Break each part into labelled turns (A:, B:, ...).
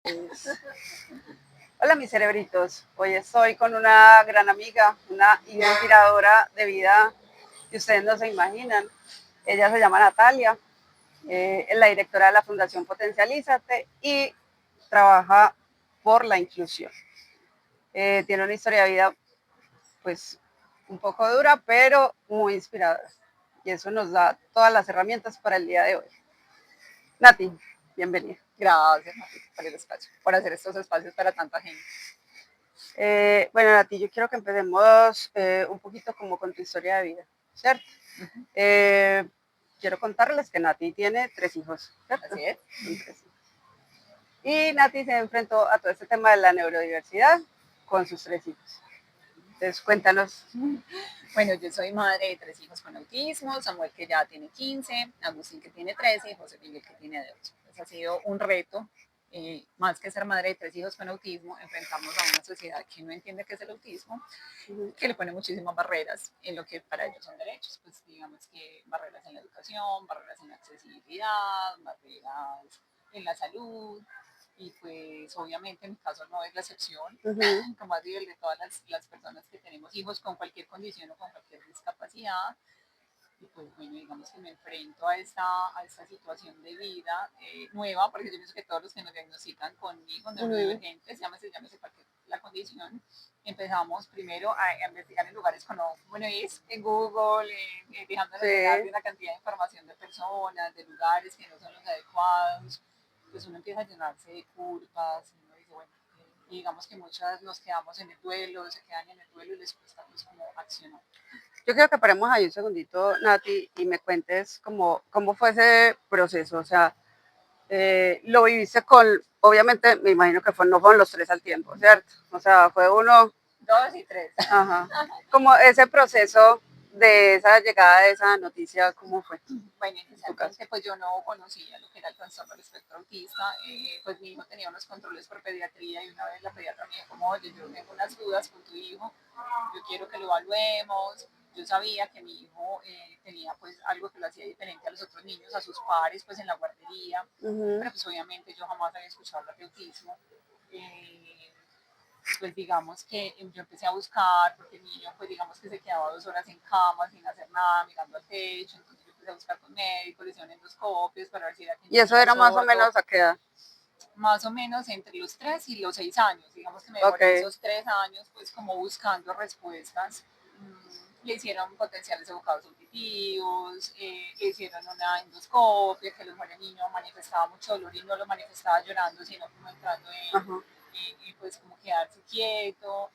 A: Pues, hola mis cerebritos, hoy estoy con una gran amiga, una inspiradora de vida que ustedes no se imaginan. Ella se llama Natalia, es la directora de la Fundación Potencialízate y trabaja por la inclusión. Tiene una historia de vida pues un poco dura, pero muy inspiradora. Y eso nos da todas las herramientas para el día de hoy. Nati, bienvenida.
B: Gracias, Mati, por el espacio, por hacer estos espacios para tanta gente.
A: Bueno, Nati, yo quiero que empecemos un poquito como con tu historia de vida, ¿cierto? Eh, quiero contarles que Nati tiene 3 hijos, ¿cierto?
B: Así es.
A: Son 3 hijos. Y Nati se enfrentó a todo este tema de la neurodiversidad con sus 3 hijos. Entonces, cuéntanos.
B: Bueno, yo soy madre de 3 hijos con autismo, Samuel que ya tiene 15, Agustín que tiene 13 y José Miguel que tiene 8. Pues ha sido un reto, más que ser madre de 3 hijos con autismo, enfrentarnos a una sociedad que no entiende qué es el autismo, que le pone muchísimas barreras en lo que para ellos son derechos, pues digamos que barreras en la educación, barreras en la accesibilidad, barreras en la salud, y pues obviamente en mi caso no es la excepción, como ha sido el de todas las personas que tenemos hijos con cualquier condición o con cualquier discapacidad. Y pues bueno, digamos que me enfrento a esta situación de vida nueva, porque yo pienso que todos los que nos diagnostican con hijos neurodivergentes, llámese cualquier la condición, empezamos primero a investigar en lugares como, bueno, es en Google, dejándonos llegar de una cantidad de información de personas, de lugares que no son los adecuados, pues uno empieza a llenarse de culpas, y uno dice, bueno, y digamos que muchas nos quedamos en el duelo, se quedan en el duelo y les cuesta pues como accionar.
A: Yo quiero que paremos ahí un segundito, Nati, y me cuentes cómo fue ese proceso. O sea, lo viviste obviamente me imagino que no fueron los 3 al tiempo, ¿cierto? O sea, fue uno.
B: 2 y 3.
A: Ajá. Como ese proceso de esa llegada de esa noticia, ¿cómo fue?
B: Bueno, inicialmente pues yo no conocía lo que era el trastorno del espectro autista, pues mi hijo tenía unos controles por pediatría y una vez la pediatra me dijo como, oye, yo tengo unas dudas con tu hijo, yo quiero que lo evaluemos. Yo sabía que mi hijo tenía pues algo que lo hacía diferente a los otros niños, a sus pares pues en la guardería, pero pues obviamente yo jamás había escuchado hablar de autismo. Pues digamos que yo empecé a buscar, porque el niño pues digamos que se quedaba 2 horas en cama sin hacer nada, mirando al techo, entonces yo empecé a buscar con médicos, le hicieron endoscopios para ver si era que el
A: ¿Y
B: niño
A: eso
B: era
A: era más o
B: sordo,
A: menos a qué edad?
B: más o menos entre los 3 y los 6 años, digamos que me demoré esos 3 años pues como buscando respuestas. Le hicieron potenciales evocados auditivos, le hicieron una endoscopia, que el niño manifestaba mucho dolor y no lo manifestaba llorando, sino como entrando en pues como quedarse quieto,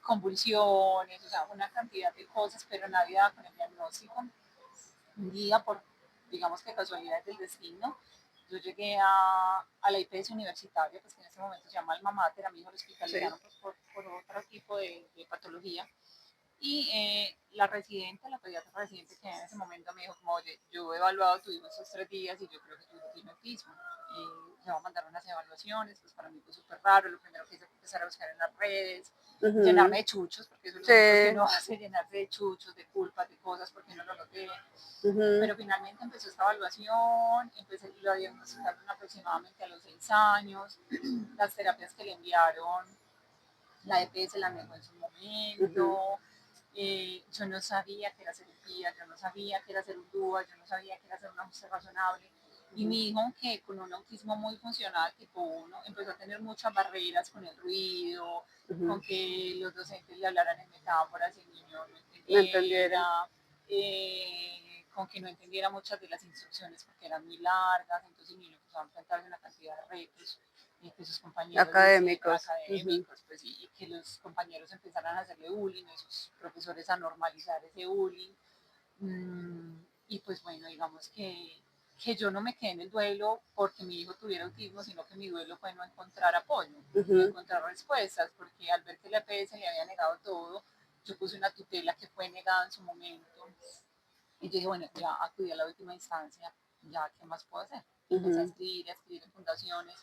B: convulsiones, o sea, una cantidad de cosas, pero nadie daba con el diagnóstico. Un día, por digamos que casualidades del destino, yo llegué a la IPS universitaria, pues que en ese momento se llama Alma Mater, a mi hijo lo hospitalizaron por otro tipo de patología. Y la residente, la pediatra residente que en ese momento me dijo como, oye, yo he evaluado a tu hijo estos 3 días y yo creo que tu hijo tiene autismo. Me va a mandar unas evaluaciones, pues para mí fue súper raro. Lo primero que hice fue empezar a buscar en las redes, llenarme de chuchos, porque eso es lo que no hace, llenarse de chuchos, de culpas, de cosas, porque no lo noté. Pero finalmente empezó esta evaluación, lo diagnosticaron aproximadamente a los 6 años, las terapias que le enviaron, la EPS la negó en su momento. Yo no sabía que era cirugía, yo no sabía que era hacer un DUA, yo no sabía que era hacer un ajuste razonable. Y mi hijo, que con un autismo muy funcional, tipo 1, empezó a tener muchas barreras con el ruido, con que los docentes le hablaran en metáforas y el niño no entendiera, con que no entendiera muchas de las instrucciones porque eran muy largas, entonces el niño empezó a enfrentarse a una cantidad de retos que sus compañeros
A: académicos.
B: académicos, pues, y que los compañeros empezaran a hacerle bullying, y sus profesores a normalizar ese bullying. Y pues bueno, digamos que yo no me quedé en el duelo porque mi hijo tuviera autismo, sino que mi duelo fue no encontrar apoyo, no encontrar respuestas, porque al ver que la EPS le había negado todo, yo puse una tutela que fue negada en su momento. Y yo dije, bueno, ya acudí a la última instancia, ya, ¿qué más puedo hacer? Empecé a escribir en fundaciones,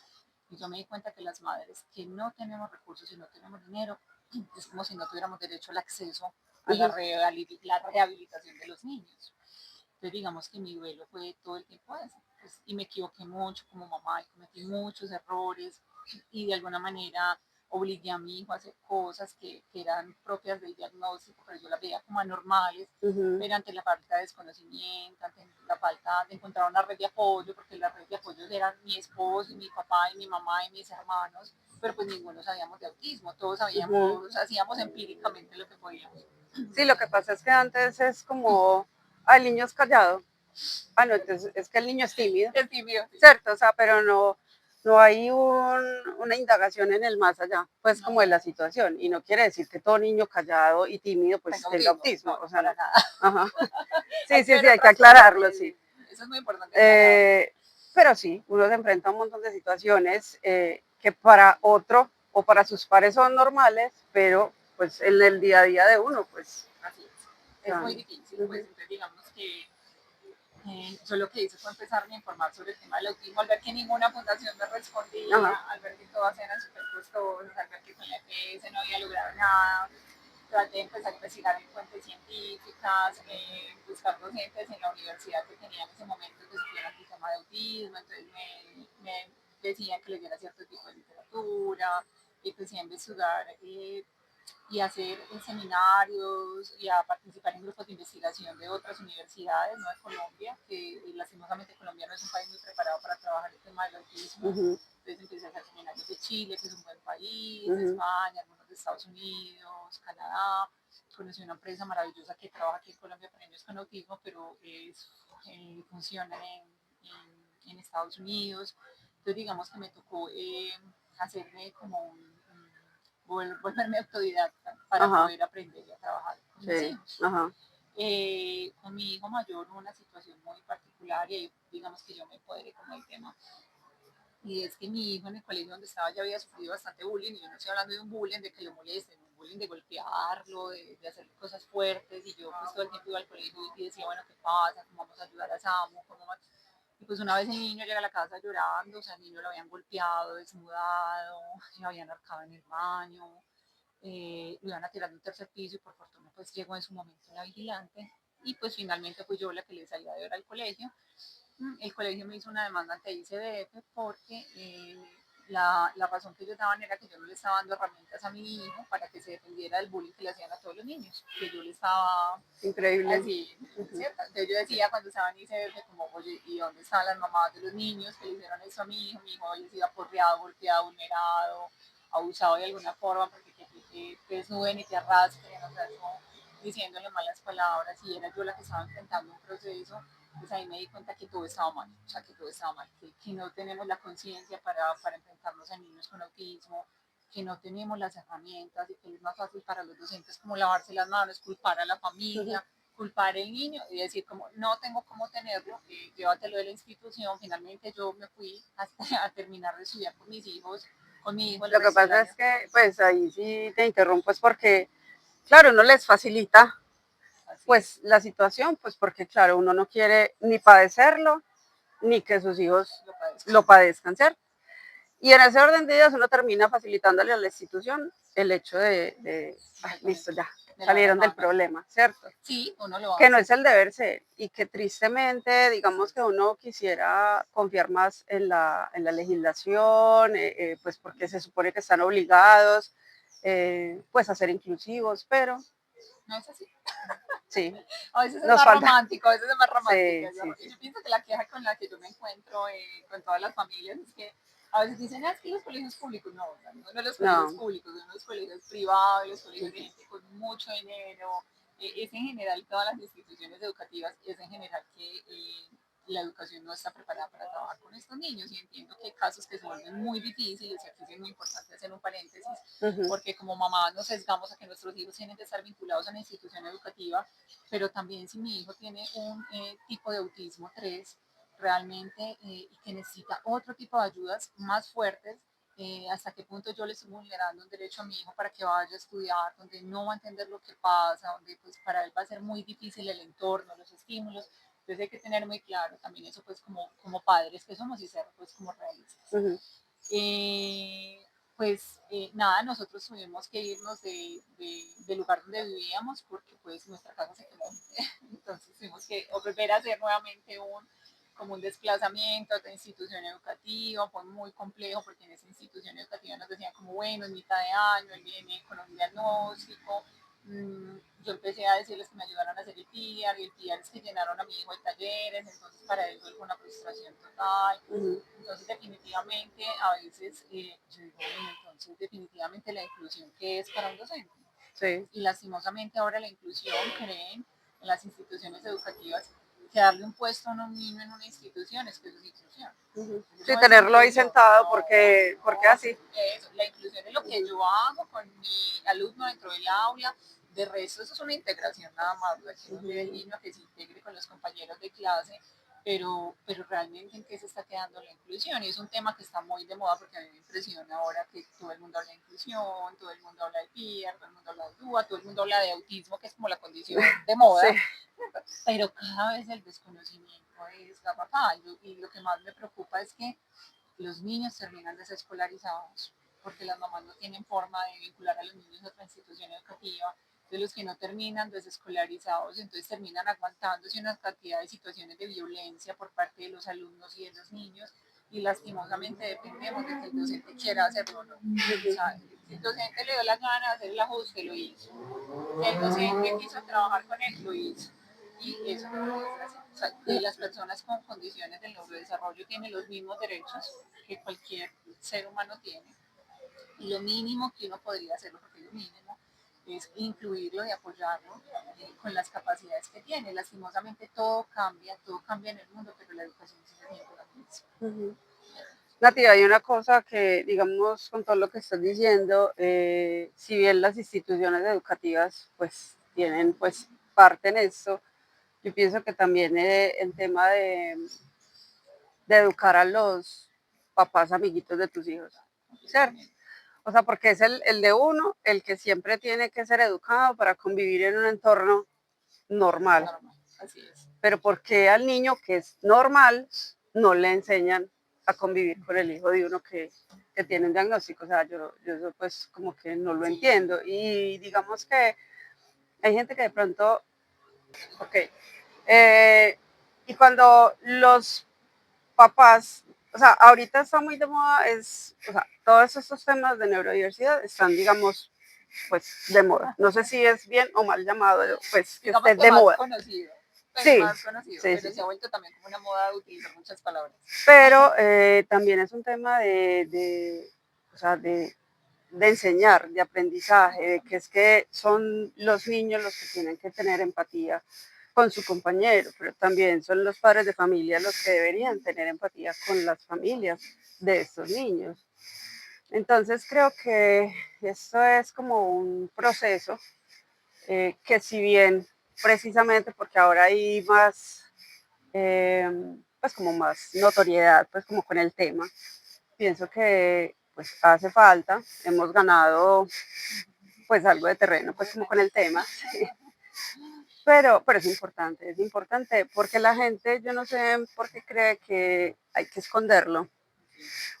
B: y yo me di cuenta que las madres que no tenemos recursos y no tenemos dinero, es como si no tuviéramos derecho al acceso a la rehabilitación de los niños. Entonces digamos que mi duelo fue todo el tiempo ese, pues, y me equivoqué mucho como mamá y cometí muchos errores, y de alguna manera obligué a mi hijo a hacer cosas que eran propias del diagnóstico, pero yo las veía como anormales,
A: Ujú.
B: pero ante la falta de desconocimiento, ante la falta de encontrar una red de apoyo, porque la red de apoyo eran mi esposo, y mi papá, y mi mamá, y mis hermanos, pero pues ninguno sabíamos de autismo, todos
A: Ujú.
B: sabíamos, hacíamos empíricamente lo que podíamos.
A: Sí, lo que pasa es que antes es como, ah, el niño es callado. Ah, no, entonces es que el niño es tímido,
B: Es tímido, sí.
A: ¿cierto? O sea, pero no hay una indagación en el más allá, pues como de
B: No,
A: la situación. Y no quiere decir que todo niño callado y tímido pues
B: tengo
A: tenga
B: autismo,
A: autismo,
B: no,
A: o sea,
B: para
A: no.
B: nada.
A: Ajá. Sí,
B: Hay que
A: sí,
B: ver
A: sí, hay que
B: otras cosas,
A: aclararlo, sí.
B: eso es muy importante aclararlo.
A: Eh, pero sí, uno se enfrenta a un montón de situaciones que para otro o para sus pares son normales, pero pues en el día a día de uno, pues,
B: Así es muy
A: son.
B: difícil, pues
A: Ujú.
B: entonces digamos que yo lo que hice fue empezarme a informar sobre el tema del autismo, al ver que ninguna fundación me respondía,
A: Ajá.
B: al ver que todas eran súper costosas, al ver que con la EPS no había logrado nada. Traté de empezar a investigar en fuentes científicas, buscar docentes en la universidad que tenía en ese momento que supieran el tema de autismo, entonces me decían que leyera cierto tipo de literatura, y empecé a investigar y a hacer seminarios y a participar en grupos de investigación de otras universidades, no de Colombia, que lastimosamente Colombia no es un país muy preparado para trabajar el tema del autismo.
A: Ujú.
B: Entonces empecé a hacer seminarios de Chile, que es un buen país, de
A: Ujú.
B: España, algunos de Estados Unidos, Canadá. Conocí una empresa maravillosa que trabaja aquí en Colombia para niños con autismo, pero funciona en Estados Unidos. Entonces digamos que me tocó hacerme como volverme autodidacta para
A: Ajá.
B: poder aprender a trabajar con mis
A: Sí.
B: hijos.
A: Ajá.
B: Con mi hijo mayor hubo una situación muy particular y ahí, digamos que yo me empoderé con el tema. Y es que mi hijo en el colegio donde estaba ya había sufrido bastante bullying, y yo no estoy hablando de un bullying de que lo molesten, un bullying de golpearlo, de hacer cosas fuertes, y yo pues todo el tiempo iba al colegio y decía, bueno, ¿qué pasa? ¿Cómo vamos a ayudar a Samu? Y pues una vez el niño llega a la casa llorando, o sea, el niño lo habían golpeado, desnudado, lo habían arcado en el baño, lo iban a tirar de un tercer piso, y por fortuna pues llegó en su momento la vigilante, y pues finalmente fui yo la que le salía de hora al colegio. El colegio me hizo una demanda ante ICBF porque la razón que ellos daban era que yo no le estaba dando herramientas a mi hijo para que se defendiera del bullying que le hacían a todos los niños, que yo le estaba
A: Increíble.
B: así,
A: Ujú.
B: ¿cierto? Entonces yo decía cuando estaba en ICBF como, oye, ¿y dónde están las mamás de los niños que le hicieron eso a mi hijo? Mi hijo había sido aporreado, golpeado, vulnerado, abusado de alguna forma, porque que te desnuden y te arrastren, o sea, no diciéndole malas palabras, y era yo la que estaba enfrentando un proceso. Pues ahí me di cuenta que todo estaba mal, o sea, que todo estaba mal, que no tenemos la conciencia para enfrentarnos a niños con autismo, que no tenemos las herramientas, y que es más fácil para los docentes como lavarse las manos, culpar a la
A: Ujú.
B: familia, culpar al niño y decir como no tengo cómo tenerlo, llévatelo de la institución. Finalmente yo me fui hasta a terminar de estudiar con mis hijos, con mi hijo el
A: Lo que
B: resto del
A: pasa es
B: año.
A: que, pues ahí sí te interrumpo, es porque, claro, uno les facilita
B: Así
A: pues
B: es,
A: la situación, pues porque, claro, uno no quiere ni padecerlo, ni que sus hijos
B: lo padezco.
A: lo padezcan, ¿cierto? Y en ese orden de ideas uno termina facilitándole a la institución el hecho ay, listo,
B: Exactamente,
A: ya,
B: de lavar las
A: salieron del
B: manos.
A: problema, ¿cierto?
B: Sí, uno lo
A: Que no
B: hace.
A: es el deber ser y que tristemente,
B: Así
A: digamos que
B: es.
A: uno quisiera confiar más en la legislación, pues porque se supone que están obligados, pues a ser inclusivos, pero
B: No es así.
A: sí,
B: A veces es
A: nos
B: más
A: falta.
B: romántico, a veces es más romántico.
A: Sí, sí,
B: Yo
A: sí.
B: pienso que la queja con la que yo me encuentro con todas las familias es que a veces dicen, es que los colegios públicos, no, o sea, no de los colegios
A: No.
B: públicos, son los colegios privados, los colegios de gente con mucho dinero, es en general todas las instituciones educativas, es en general que la educación no está preparada para trabajar con estos niños, y entiendo que hay casos que se vuelven muy difíciles, y aquí es muy importante hacer un paréntesis,
A: Ujú.
B: porque como mamá nos sesgamos a que nuestros hijos tienen que estar vinculados a la institución educativa, pero también si mi hijo tiene un tipo de autismo 3 realmente, y que necesita otro tipo de ayudas más fuertes, hasta qué punto yo le estoy vulnerando un derecho a mi hijo para que vaya a estudiar, donde no va a entender lo que pasa, donde pues para él va a ser muy difícil el entorno, los estímulos. Entonces hay que tener muy claro también eso, pues como padres que somos, y ser pues como realistas.
A: Ujú.
B: Eh, pues nada, nosotros tuvimos que irnos del lugar donde vivíamos porque pues nuestra casa se quemó. Entonces tuvimos que volver a hacer nuevamente como un desplazamiento de institución educativa, fue muy complejo porque en esa institución educativa nos decían como, bueno, en mitad de año, él viene con un diagnóstico, yo empecé a decirles que me ayudaran a hacer el PIAR, y el PIAR es que llenaron a mi hijo de talleres, entonces para él fue una frustración total. Entonces definitivamente a veces, yo digo, bueno, entonces definitivamente la inclusión, ¿qué es para un docente?
A: Sí.
B: Y lastimosamente ahora la inclusión creen en las instituciones educativas que darle un puesto a un niño en una institución es que eso es inclusión.
A: Sí,
B: No es
A: tenerlo ahí
B: inclusión,
A: sentado
B: no,
A: porque así.
B: eso, la inclusión es lo que yo hago con mi alumno dentro del aula. De resto, eso es una integración nada más. Aquí no ve el niño que se integre con los compañeros de clase, pero realmente en qué se está quedando la inclusión. Y es un tema que está muy de moda porque a mí me impresiona ahora que todo el mundo habla de inclusión, todo el mundo habla de PIR, todo el mundo habla de DUA, todo el mundo habla de autismo, que es como la condición de moda. Sí. Pero cada vez el desconocimiento es garrafal. Y lo que más me preocupa es que los niños terminan desescolarizados porque las mamás no tienen forma de vincular a los niños a otra institución educativa. De los que no terminan desescolarizados, entonces terminan aguantándose una cantidad de situaciones de violencia por parte de los alumnos y de los niños, y lastimosamente dependemos de que el docente quiera hacerlo o no. O sea, si el docente le dio la gana de hacer el ajuste, lo hizo. Si el docente quiso trabajar con él, lo hizo. Y eso no puede ser así. O sea, las personas con condiciones del neurodesarrollo tienen los mismos derechos que cualquier ser humano tiene. Y lo mínimo que uno podría hacerlo, porque lo mínimo, es incluirlo y apoyarlo con las capacidades que tiene. Lastimosamente todo cambia en el mundo, pero la educación sigue siendo la misma.
A: Nati, hay una cosa que, digamos, con todo lo que estás diciendo, si bien las instituciones educativas pues tienen pues parte en esto, yo pienso que también el tema de educar a los papás amiguitos de tus hijos, ¿cierto? O sea, porque es el de uno el que siempre tiene que ser educado para convivir en un entorno normal.
B: Así es.
A: Pero ¿por qué al niño que es normal no le enseñan a convivir con el hijo de uno que tiene un diagnóstico? O sea, yo pues como que no lo entiendo. Y digamos que hay gente que de pronto, ok, y cuando los papás, o sea, ahorita está muy de moda, o sea, todos estos temas de neurodiversidad están, digamos, pues de moda. No sé si es bien o mal llamado, pues que esté de moda.
B: Conocido.
A: Sí,
B: más conocido,
A: sí,
B: pero
A: sí.
B: se ha vuelto también como una moda de utilizar muchas palabras.
A: Pero también es un tema o sea, de enseñar, de aprendizaje, de que es que son los niños los que tienen que tener empatía con su compañero, pero también son los padres de familia los que deberían tener empatía con las familias de estos niños. Entonces creo que esto es como un proceso que si bien precisamente porque ahora hay más, pues como más notoriedad, pues como con el tema, pienso que pues hace falta, hemos ganado pues algo de terreno, pues como con el tema, sí. Pero es importante porque la gente, yo no sé por qué cree que hay que esconderlo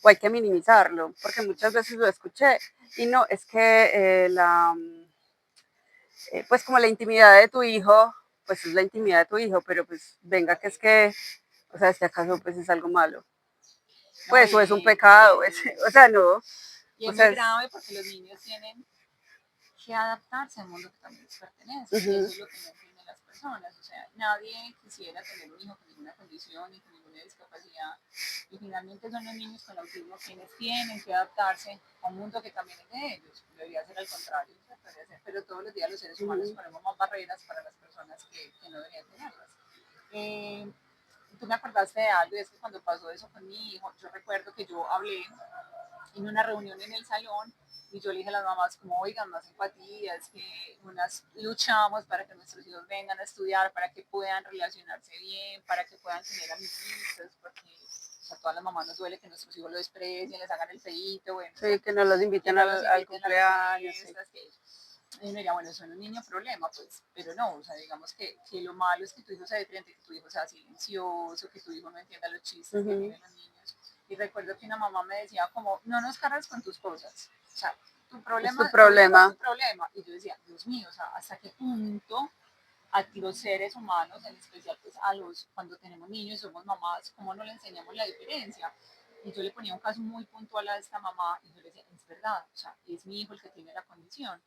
A: o hay que minimizarlo, porque muchas veces lo escuché y no, es que pues como la intimidad de tu hijo, pues es la intimidad de tu hijo, pero pues venga que es que, o sea, este acaso pues es algo malo, pues o es un pecado, o sea, no.
B: Y es muy grave porque los niños tienen que adaptarse al mundo que también les pertenece. Eso es lo que no entienden las personas. O sea, nadie quisiera tener un hijo con ninguna condición ni con ninguna discapacidad. Y finalmente son los niños con autismo quienes tienen que adaptarse a un mundo que también es de ellos. Debería ser al contrario, pero todos los días los seres humanos ponemos más barreras para las personas que no deberían tenerlas. Tú me acordaste de algo, y es que cuando pasó eso con mi hijo, yo recuerdo que yo hablé en una reunión en el salón y yo le dije a las mamás como, oigan, más empatía, es que unas luchamos para que nuestros hijos vengan a estudiar, para que puedan relacionarse bien, para que puedan tener amiguitos, porque a todas las mamás nos duele que nuestros hijos lo desprecien, les hagan el feíto, bueno,
A: sí, que no los inviten al cumpleaños.
B: Y me diría, bueno, eso no es un niño problema, pues, pero no, o sea, digamos que lo malo es que tu hijo sea diferente, que tu hijo sea silencioso, que tu hijo no entienda los chistes que tienen los niños. Y recuerdo que una mamá me decía como, no nos cargas con tus cosas, o sea, tu problema
A: es tu problema.
B: Tu problema. Y yo decía, Dios mío, o sea, ¿hasta qué punto a los seres humanos, en especial pues cuando tenemos niños y somos mamás, cómo no le enseñamos la diferencia. Y yo le ponía un caso muy puntual a esta mamá y yo le decía, es verdad, o sea, es mi hijo el que tiene la condición.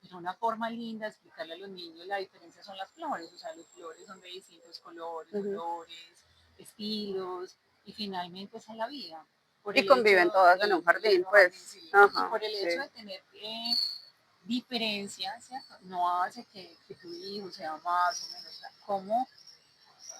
B: Pero una forma linda de explicarle a los niños la diferencia son las flores, o sea, las flores son de distintos colores,
A: Ujú.
B: olores, estilos, y finalmente esa es la vida. Por
A: Y
B: el hecho
A: conviven todas en un
B: de
A: jardín,
B: un jardín,
A: pues.
B: sí, y
A: Ajá,
B: por el
A: sí.
B: hecho de tener diferencias, ¿cierto? No hace que tu hijo sea más o menos, o sea, como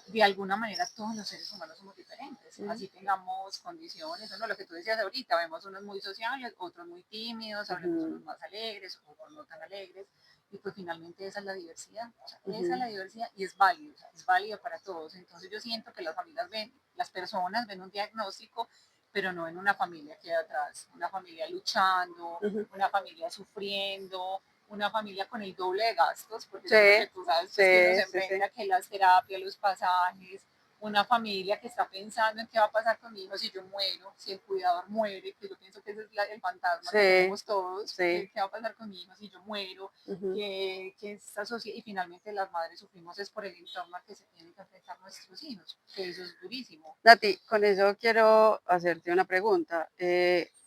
B: de alguna manera todos los seres humanos somos diferentes, así tengamos condiciones, o no, lo que tú decías ahorita, vemos unos muy sociales, otros muy tímidos, hablemos unos más alegres, otros no tan alegres, y pues finalmente esa es la diversidad, o sea, esa es la diversidad y es válido, o sea, es válido para todos, entonces yo siento que las familias ven, las personas ven un diagnóstico, pero no en una familia que hay atrás, una familia luchando, una familia sufriendo, una familia con el doble de gastos, porque yo creo que
A: Sí,
B: tú sabes pues, que uno
A: sí,
B: se
A: sí, sí.
B: enfrenta que las terapias, los pasajes, una familia que está pensando en qué va a pasar con mi hijo si yo muero, si el cuidador muere, que yo pienso que ese es el fantasma que
A: Sí,
B: tenemos todos,
A: sí.
B: qué va a pasar con mi hijo si yo muero, que esta sociedad, y finalmente las madres sufrimos es por el entorno al que se tienen que enfrentar nuestros hijos, que eso es durísimo.
A: Nati, con eso quiero hacerte una pregunta.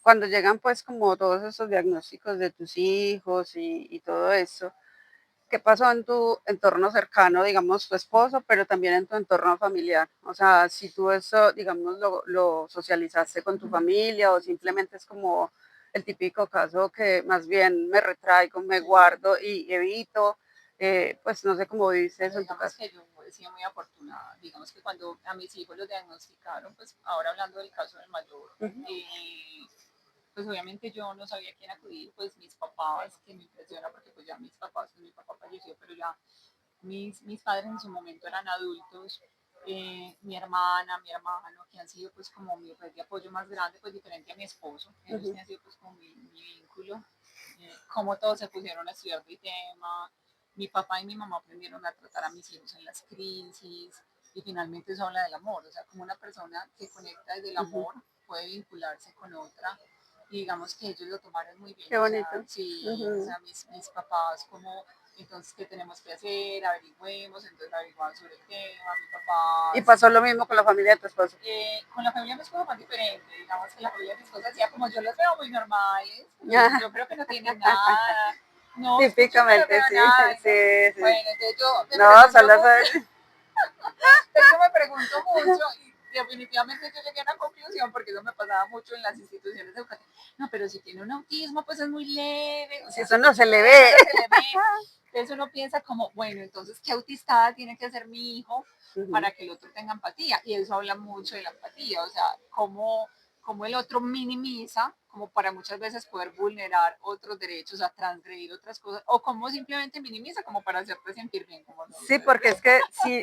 A: Cuando llegan pues como todos esos diagnósticos de tus hijos y todo eso, ¿qué pasó en tu entorno cercano, digamos tu esposo, pero también en tu entorno familiar? O sea, si tú eso, digamos, lo socializaste con tu familia o simplemente es como el típico caso que más bien me retraigo, me
B: Sí.
A: guardo y evito, pues no sé cómo viviste eso
B: Bueno,
A: en tu
B: digamos
A: caso.
B: que yo he sido muy afortunada. Digamos que cuando a mis hijos los diagnosticaron, pues ahora hablando del caso del mayor,
A: Ujú,
B: pues obviamente yo no sabía a quién acudir, pues mis papás, que me impresiona porque pues ya mis papás, mi papá falleció, pero ya mis padres en su momento eran adultos, mi hermana, mi hermano, que han sido pues como mi red de apoyo más grande, pues diferente a mi esposo, ellos
A: ujú.
B: que han sido pues como mi vínculo, como todos se pusieron a estudiar el tema, mi papá y mi mamá aprendieron a tratar a mis hijos en las crisis, y finalmente eso habla del amor, o sea, como una persona que conecta desde el
A: Ujú.
B: amor puede vincularse con otra, y digamos que ellos lo tomaron muy bien,
A: Qué
B: o sea,
A: bonito.
B: sí, o
A: Ujú.
B: sea, mis papás como entonces, ¿qué tenemos que hacer? Averigüemos, entonces averiguaban sobre el tema, mi
A: Y
B: papá,
A: pasó lo mismo con la familia de tu esposo.
B: con la familia de mi esposo más diferente, digamos que la familia de mi esposo decía, como yo los veo muy normales, yo creo que no tienen nada, no, es que yo no les
A: Típicamente,
B: veo
A: sí,
B: nada, y
A: sí, sí.
B: bueno, entonces yo me
A: No,
B: pregunto
A: solo
B: mucho,
A: soy.
B: entonces yo me pregunto mucho y definitivamente yo llegué a una conclusión porque eso me pasaba mucho en las instituciones educativas. No, pero si tiene un autismo, pues es muy leve, o
A: Si
B: sea,
A: eso no se le
B: eso
A: ve.
B: no se le ve. Entonces uno piensa como, bueno, entonces, ¿qué autistada tiene que ser mi hijo
A: Ujú.
B: para que el otro tenga empatía? Y eso habla mucho de la empatía, o sea, cómo el otro minimiza, como para muchas veces poder vulnerar otros derechos, a transgredir otras cosas, o cómo simplemente minimiza, como para hacerte sentir bien, como no,
A: Sí, porque es que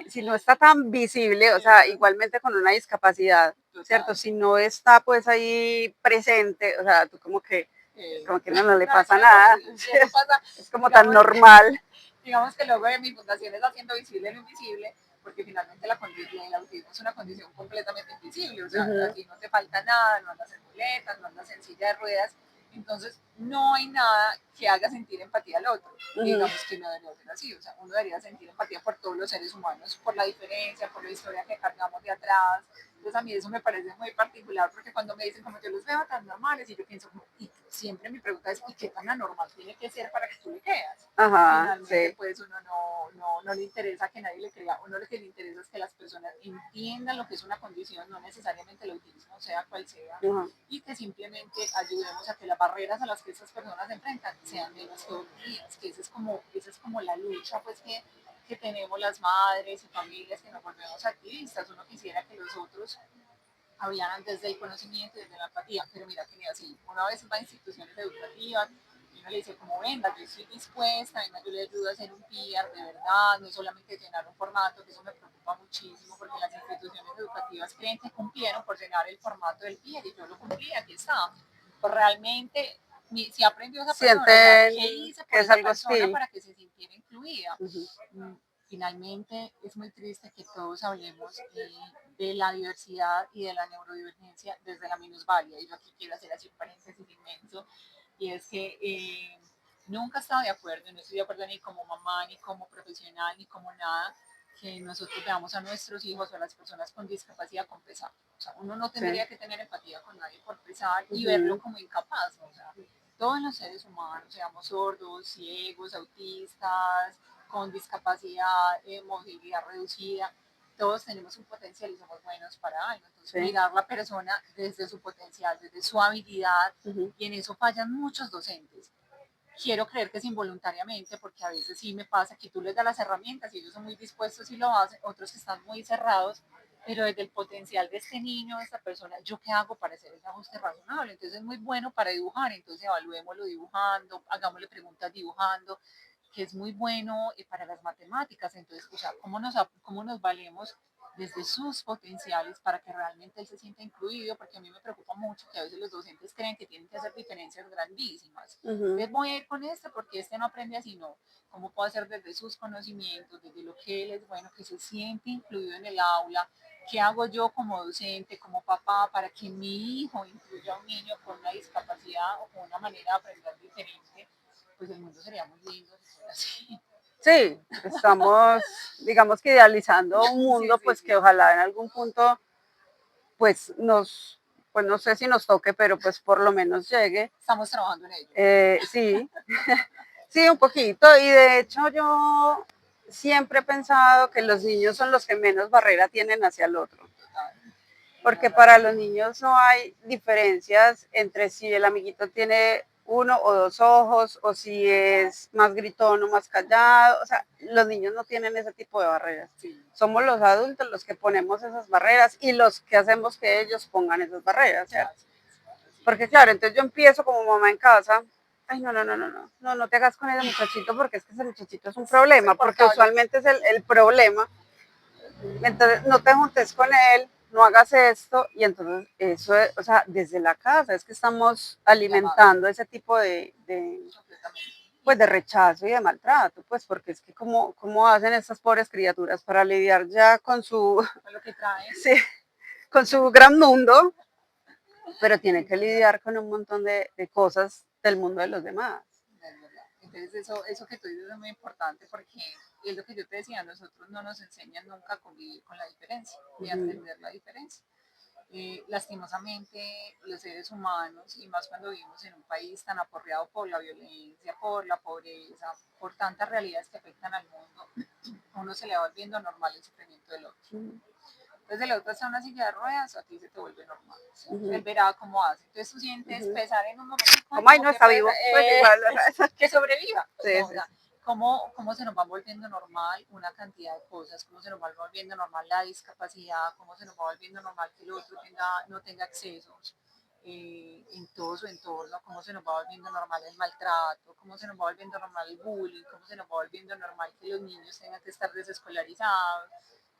A: si no está tan visible, o sea, igualmente con una discapacidad, ¿cierto?
B: total.
A: Si no está pues ahí presente, o sea, tú como que no le
B: No, eso
A: pasa
B: no pasa,
A: nada.
B: eso no pasa,
A: Es como tan
B: digamos,
A: normal.
B: digamos que el logo de mi fundación es haciendo visible lo invisible, porque finalmente la condición del autismo es una condición completamente invisible, o sea,
A: Ujú,
B: aquí no te falta nada, no andas en muletas, no andas en silla de ruedas, entonces no hay nada que haga sentir empatía al otro, y
A: ujú.
B: digamos que no debería ser así, o sea, uno debería sentir empatía por todos los seres humanos, por la diferencia, por la historia que cargamos de atrás, entonces a mí eso me parece muy particular, porque cuando me dicen como yo los veo tan normales, y yo pienso, y siempre mi pregunta es, ¿y qué tan anormal tiene que ser para que tú le creas?
A: Ajá,
B: Finalmente
A: sí.
B: pues uno no le interesa que nadie le crea, uno lo que le interesa es que las personas entiendan lo que es una condición, no necesariamente el autismo, sea cual sea,
A: Ajá.
B: y que simplemente ayudemos a que las barreras a las que estas personas se enfrentan sean menos todos los días, que esa es como la lucha pues que tenemos las madres y familias que nos volvemos activistas, uno quisiera que los otros hablaran desde el conocimiento y desde la empatía, pero mira que ni así, una vez va a instituciones educativas y uno le dice como venga, yo estoy dispuesta, venga, yo le ayudo a hacer un PR de verdad, no solamente llenar un formato, que eso me preocupa muchísimo porque las instituciones educativas creen que cumplieron por llenar el formato del PR y yo lo cumplí, aquí está. Pues realmente, si aprendió esa persona, o sea,
A: Sienten
B: ¿qué hice
A: que
B: por
A: es
B: esa
A: algo
B: persona
A: hostil.
B: para que se sintiera incluida?
A: Ujú.
B: Finalmente es muy triste que todos hablemos de la diversidad y de la neurodivergencia desde la minusvalía. Y yo aquí quiero hacer así un paréntesis inmenso, y es que nunca he estado de acuerdo, no estoy de acuerdo ni como mamá, ni como profesional, ni como nada, que nosotros veamos a nuestros hijos o a las personas con discapacidad con pesar. O sea, uno no
A: Sí.
B: tendría que tener empatía con nadie por pesar y verlo
A: Ujú.
B: como incapaz. O sea, todos los seres humanos, seamos sordos, ciegos, autistas, con discapacidad, movilidad reducida, todos tenemos un potencial y somos buenos para algo. Entonces,
A: Sí.
B: mirar la persona desde su potencial, desde su habilidad,
A: Ujú.
B: y en eso fallan muchos docentes. Quiero creer que es involuntariamente, porque a veces sí me pasa que tú les das las herramientas y ellos son muy dispuestos y lo hacen, otros que están muy cerrados, pero desde el potencial de este niño, de esta persona, ¿yo qué hago para hacer ese ajuste razonable? Entonces es muy bueno para dibujar, entonces evaluémoslo dibujando, hagámosle preguntas dibujando, que es muy bueno para las matemáticas. Entonces, o sea, cómo nos valemos desde sus potenciales para que realmente él se sienta incluido? Porque a mí me preocupa mucho que a veces los docentes creen que tienen que hacer diferencias grandísimas.
A: Ujú.
B: Les voy a ir con este porque este no aprende así, no. ¿Cómo puedo hacer desde sus conocimientos, desde lo que él es bueno, que se siente incluido en el aula? ¿Qué hago yo como docente, como papá, para que mi hijo incluya a un niño con una discapacidad o con una manera de aprender diferente? Pues el mundo sería muy lindo si fuera así.
A: Sí, estamos, digamos que idealizando un
B: Sí,
A: mundo,
B: sí,
A: pues
B: sí.
A: que ojalá en algún punto, pues pues no sé si nos toque, pero pues por lo menos llegue.
B: Estamos trabajando en ello.
A: Sí, sí, un poquito. Y de hecho yo siempre he pensado que los niños son los que menos barrera tienen hacia el otro.
B: Total.
A: Porque para los niños no hay diferencias entre si el amiguito tiene uno o dos ojos o si es más gritón o más callado. O sea, los niños no tienen ese tipo de barreras.
B: Sí.
A: Somos los adultos los que ponemos esas barreras y los que hacemos que ellos pongan esas barreras, ¿cierto?
B: Así
A: Porque claro, entonces yo empiezo como mamá en casa, ay, no te hagas con ese muchachito porque es que ese muchachito es un
B: es
A: problema, porque
B: inportable.
A: usualmente es el problema. Entonces, no te juntes con él, no hagas esto, y entonces eso, o sea, desde la casa es que estamos
B: Llamado,
A: alimentando ese tipo
B: completamente.
A: pues de rechazo y de maltrato, pues porque es que cómo hacen estas pobres criaturas para lidiar ya con su,
B: Con lo que traen.
A: sí, con su gran mundo, pero tienen que lidiar con un montón de cosas del mundo de los demás.
B: Es verdad. Entonces eso que tú dices es muy importante porque es lo que yo te decía, nosotros no nos enseñan nunca a convivir con la diferencia y a
A: Ujú.
B: entender la diferencia. Lastimosamente los seres humanos, y más cuando vivimos en un país tan aporreado por la violencia, por la pobreza, por tantas realidades que afectan al mundo, a uno se le va volviendo normal el sufrimiento del otro. Entonces el otro está en una silla de ruedas, a ti se te vuelve normal. Él
A: Ujú.
B: verá cómo hace. Entonces tú sientes
A: Ujú.
B: pesar en un momento, ay,
A: Como, ay,
B: como
A: no
B: que
A: está
B: pesa,
A: vivo, pues igual,
B: que sobreviva.
A: sí,
B: No, o
A: sí,
B: sea,
A: sí.
B: cómo se nos va volviendo normal una cantidad de cosas, cómo se nos va volviendo normal la discapacidad, cómo se nos va volviendo normal que el otro no tenga accesos en todo su entorno, cómo se nos va volviendo normal el maltrato, cómo se nos va volviendo normal el bullying, cómo se nos va volviendo normal que los niños tengan que estar desescolarizados.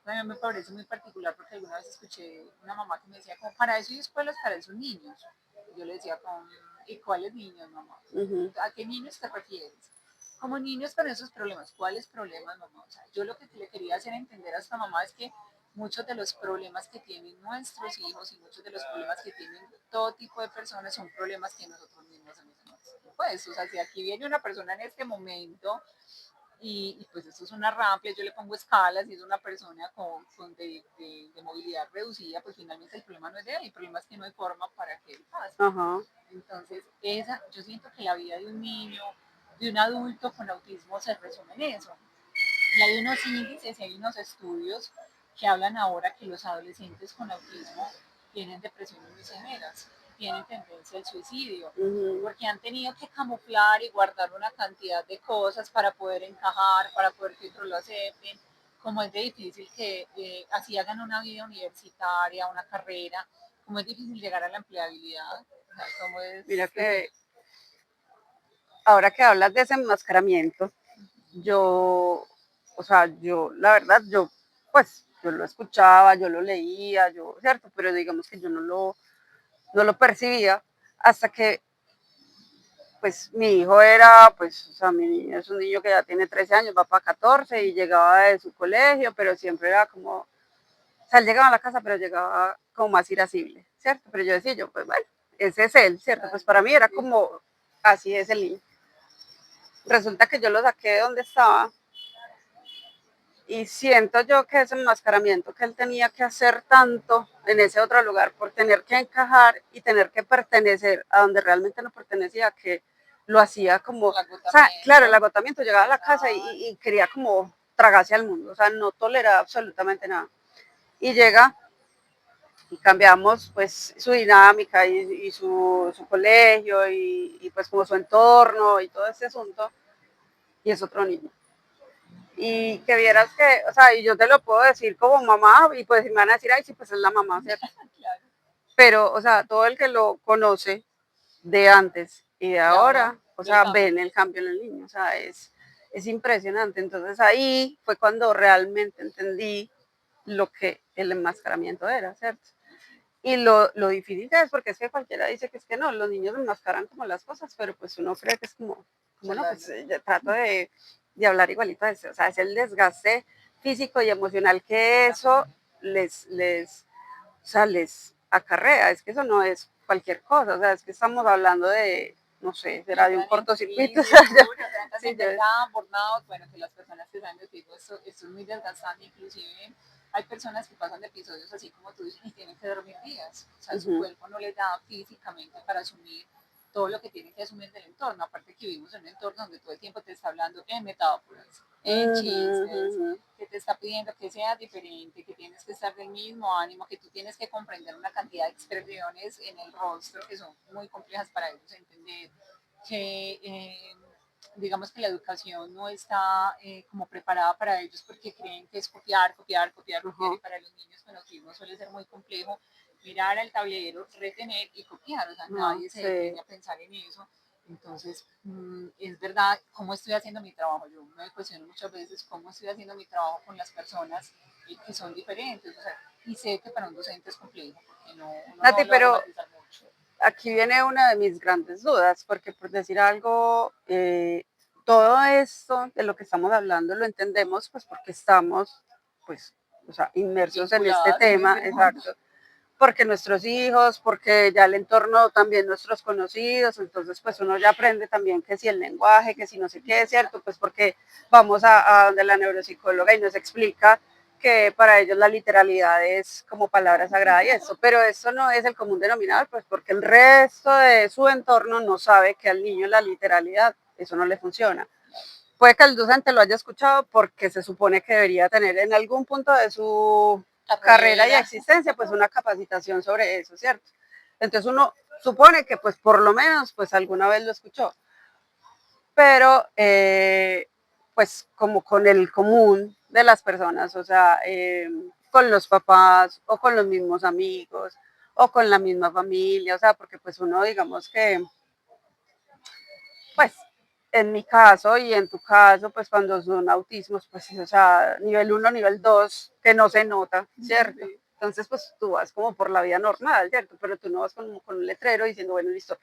B: A mí me parece muy particular porque alguna vez escuché una mamá que me decía, como, para eso hay escuelas para esos niños. Y yo le decía, ¿y cuáles niños, mamá?
A: Ujú.
B: ¿A qué niños te refieres? Como niños con esos problemas. ¿Cuáles problemas, mamá? O sea, yo lo que le quería hacer entender a esta mamá es que muchos de los problemas que tienen nuestros hijos y muchos de los problemas que tienen todo tipo de personas son problemas que nosotros mismos hemos. Pues, o sea, si aquí viene una persona en este momento pues esto es una rampa, yo le pongo escalas y es una persona de movilidad reducida, pues finalmente el problema no es de él, el problema es que no hay forma para que él pase.
A: Ajá.
B: Entonces, yo siento que la vida de un niño, de un adulto con autismo se resume en eso. Y hay unos índices, hay unos estudios que hablan ahora que los adolescentes con autismo tienen depresiones muy severas, tienen tendencia al suicidio,
A: Ujú.
B: porque han tenido que camuflar y guardar una cantidad de cosas para poder encajar, para poder que otros lo acepten. Como es de difícil que así hagan una vida universitaria, una carrera, como es difícil llegar a la empleabilidad, o sea, como es
A: Mira
B: difícil.
A: que ahora que hablas de ese enmascaramiento, yo, o sea, yo, la verdad, pues, yo lo escuchaba, yo lo leía, ¿cierto? Pero digamos que yo no lo percibía hasta que, pues, mi hijo era, pues, o sea, mi niño es un niño que ya tiene 13 años, va para 14 y llegaba de su colegio, pero siempre era como, o sea, él llegaba a la casa, pero llegaba como más irascible, ¿cierto? Pero yo decía, pues, bueno, ese es él, ¿cierto? Pues para mí era como, así es el niño. resulta que yo lo saqué de donde estaba y siento yo que ese enmascaramiento que él tenía que hacer tanto en ese otro lugar por tener que encajar y tener que pertenecer a donde realmente no pertenecía, que lo hacía como, o sea, claro, el agotamiento, llegaba a la casa y quería como tragarse al mundo, o sea, no toleraba absolutamente nada. Y llega y cambiamos pues su dinámica y su colegio y pues como su entorno y todo ese asunto, y es otro niño. Y que vieras que, o sea, y yo te lo puedo decir como mamá, y pues me van a decir, ay, sí, pues es la mamá, ¿cierto?
B: Claro.
A: Pero, o sea, todo el que lo conoce de antes y de ahora, o sea, ven el cambio en el niño, o sea, es impresionante. Entonces ahí fue cuando realmente entendí lo que el enmascaramiento era, ¿cierto? Y lo difícil es porque es que cualquiera dice que es que no, los niños enmascaran como las cosas, pero pues uno cree que es como no, pues yo trato de hablar igualito de eso, o sea, es el desgaste físico y emocional que eso o sea, les acarrea, es que eso no es cualquier cosa, o sea, es que estamos hablando de, no sé, será de un cortocircuito. O sea,
B: sí, verdad, burnout, bueno, que las personas que están de tipo, esto es muy desgastante, inclusive hay personas que pasan de episodios así como tú dices y tienen que dormir días, o sea, su cuerpo no les da físicamente para asumir todo lo que tienen que asumir del entorno, aparte que vivimos en un entorno donde todo el tiempo te está hablando en metáforas, en chistes, que te está pidiendo que seas diferente, que tienes que estar del mismo ánimo, que tú tienes que comprender una cantidad de expresiones en el rostro que son muy complejas para ellos entender, que digamos que la educación no está como preparada para ellos porque creen que es copiar, copiar, copiar, copiar, y para los niños con autismo suele ser muy complejo mirar al tablero, retener y copiar, o sea, nadie se detiene a pensar en eso. Entonces, es verdad, ¿cómo estoy haciendo mi trabajo? Yo me cuestiono muchas veces cómo estoy haciendo mi trabajo con las personas que son diferentes, o sea, y sé que para un docente es complejo, porque no, uno
A: Nati,
B: no lo va a
A: pero
B: romantizar mucho.
A: aquí viene una de mis grandes dudas, porque por decir algo, todo esto de lo que estamos hablando lo entendemos pues porque estamos pues, o sea, inmersos en este tema, en exacto, porque nuestros hijos, porque ya el entorno también nuestros conocidos, entonces pues uno ya aprende también que si el lenguaje, que si no sé qué, ¿cierto? Pues porque vamos a donde la neuropsicóloga y nos explica que para ellos la literalidad es como palabra sagrada y eso, pero eso no es el común denominador, pues porque el resto de su entorno no sabe que al niño la literalidad, eso no le funciona. Puede que el docente lo haya escuchado porque se supone que debería tener en algún punto de su carrera y existencia pues una capacitación sobre eso, ¿cierto? Entonces uno supone que pues por lo menos pues alguna vez lo escuchó, pero pues como con el común de las personas, o sea, con los papás o con los mismos amigos o con la misma familia, o sea, porque pues uno digamos que, pues en mi caso y en tu caso, pues cuando son autismos, pues o sea, nivel 1, nivel 2, que no se nota, ¿cierto? Entonces, pues tú vas como por la vida normal, ¿cierto? Pero tú no vas con un letrero diciendo, bueno, listo,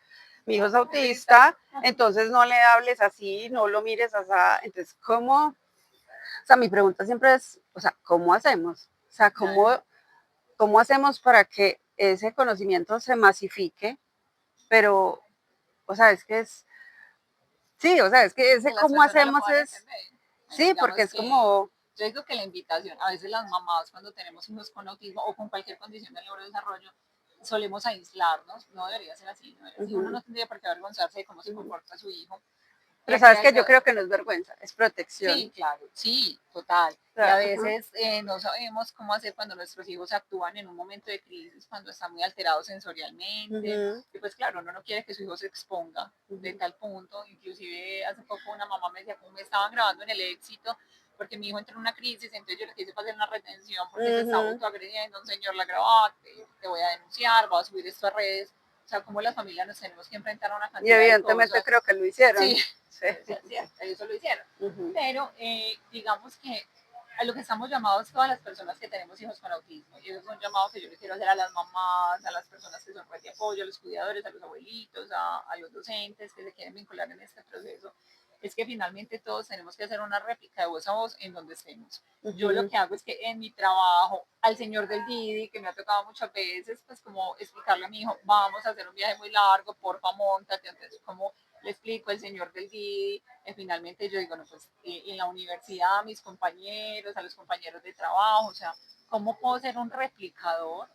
A: mi hijo es autista, entonces no le hables así, no lo mires así. Entonces, ¿cómo? O sea, mi pregunta siempre es, o sea, ¿cómo hacemos? O sea, ¿cómo hacemos para que ese conocimiento se masifique? Pero, o sea, es que es, sí, o sea, es que ese cómo hacemos es, sí, porque es como,
B: yo digo que la invitación, a veces las mamás cuando tenemos hijos con autismo o con cualquier condición del neurodesarrollo, solemos aislarnos, no debería ser así, no debería ser. Uno no tendría por qué avergonzarse de cómo se comporta su hijo.
A: Pero sabes que yo creo que no es vergüenza, es protección.
B: Sí, claro, sí, total. Y a veces no sabemos cómo hacer cuando nuestros hijos actúan en un momento de crisis, cuando están muy alterados sensorialmente. Y pues claro, uno no quiere que su hijo se exponga de tal punto. Inclusive hace poco una mamá me decía cómo me estaban grabando en el éxito porque mi hijo entró en una crisis, entonces yo le quise pasar una retención porque se estaba autoagrediendo, un señor la grabaste, te voy a denunciar, voy a subir esto a redes. O sea, como las familias nos tenemos que enfrentar a una cantidad de cosas.
A: Y evidentemente creo que lo hicieron.
B: Sí, sí, eso lo hicieron. Pero digamos que a lo que estamos llamados todas las personas que tenemos hijos con autismo, y eso es un llamado que yo le quiero hacer a las mamás, a las personas que son red de apoyo, a los cuidadores, a los abuelitos, a los docentes que se quieren vincular en este proceso, es que finalmente todos tenemos que hacer una réplica de voz a voz en donde estemos. Yo lo que hago es que en mi trabajo, al señor del Didi, que me ha tocado muchas veces, pues como explicarle a mi hijo, vamos a hacer un viaje muy largo, porfa, montate, entonces como le explico el señor del Didi, finalmente yo digo, no, pues en la universidad a mis compañeros, a los compañeros de trabajo, o sea, ¿cómo puedo ser un replicador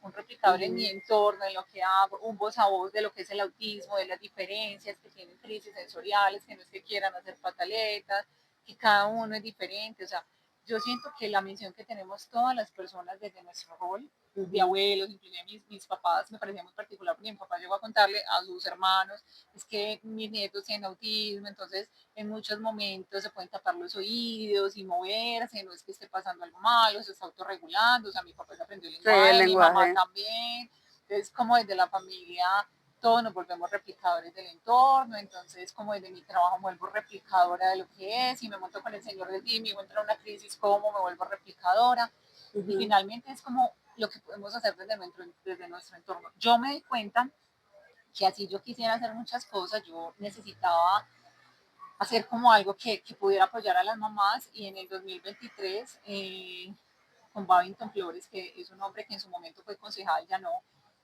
B: en mi
A: Ujú.
B: entorno, en lo que hago, un voz a voz de lo que es el autismo, de las diferencias que tienen crisis sensoriales, que no es que quieran hacer pataletas, que cada uno es diferente, o sea, yo siento que la misión que tenemos todas las personas desde nuestro rol, de
A: Ujú.
B: abuelos, inclusive mis papás, me parecía muy particular porque mi papá llegó a contarle a sus hermanos, es que mis nietos tienen autismo, entonces en muchos momentos se pueden tapar los oídos y moverse, no es que esté pasando algo malo, se está autorregulando, o sea, mi papá se aprendió el
A: Sí, el
B: lenguaje, mi mamá
A: lenguaje.
B: también, entonces como desde la familia todos nos volvemos replicadores del entorno, entonces como desde mi trabajo me vuelvo replicadora de lo que es, y me monto con el señor del DIM y entra una crisis, ¿cómo me vuelvo replicadora? Y
A: Ujú.
B: finalmente es como lo que podemos hacer desde nuestro entorno. Yo me di cuenta que así yo quisiera hacer muchas cosas, yo necesitaba hacer como algo que pudiera apoyar a las mamás y en el 2023 con Babington Flores, que es un hombre que en su momento fue concejal, ya no,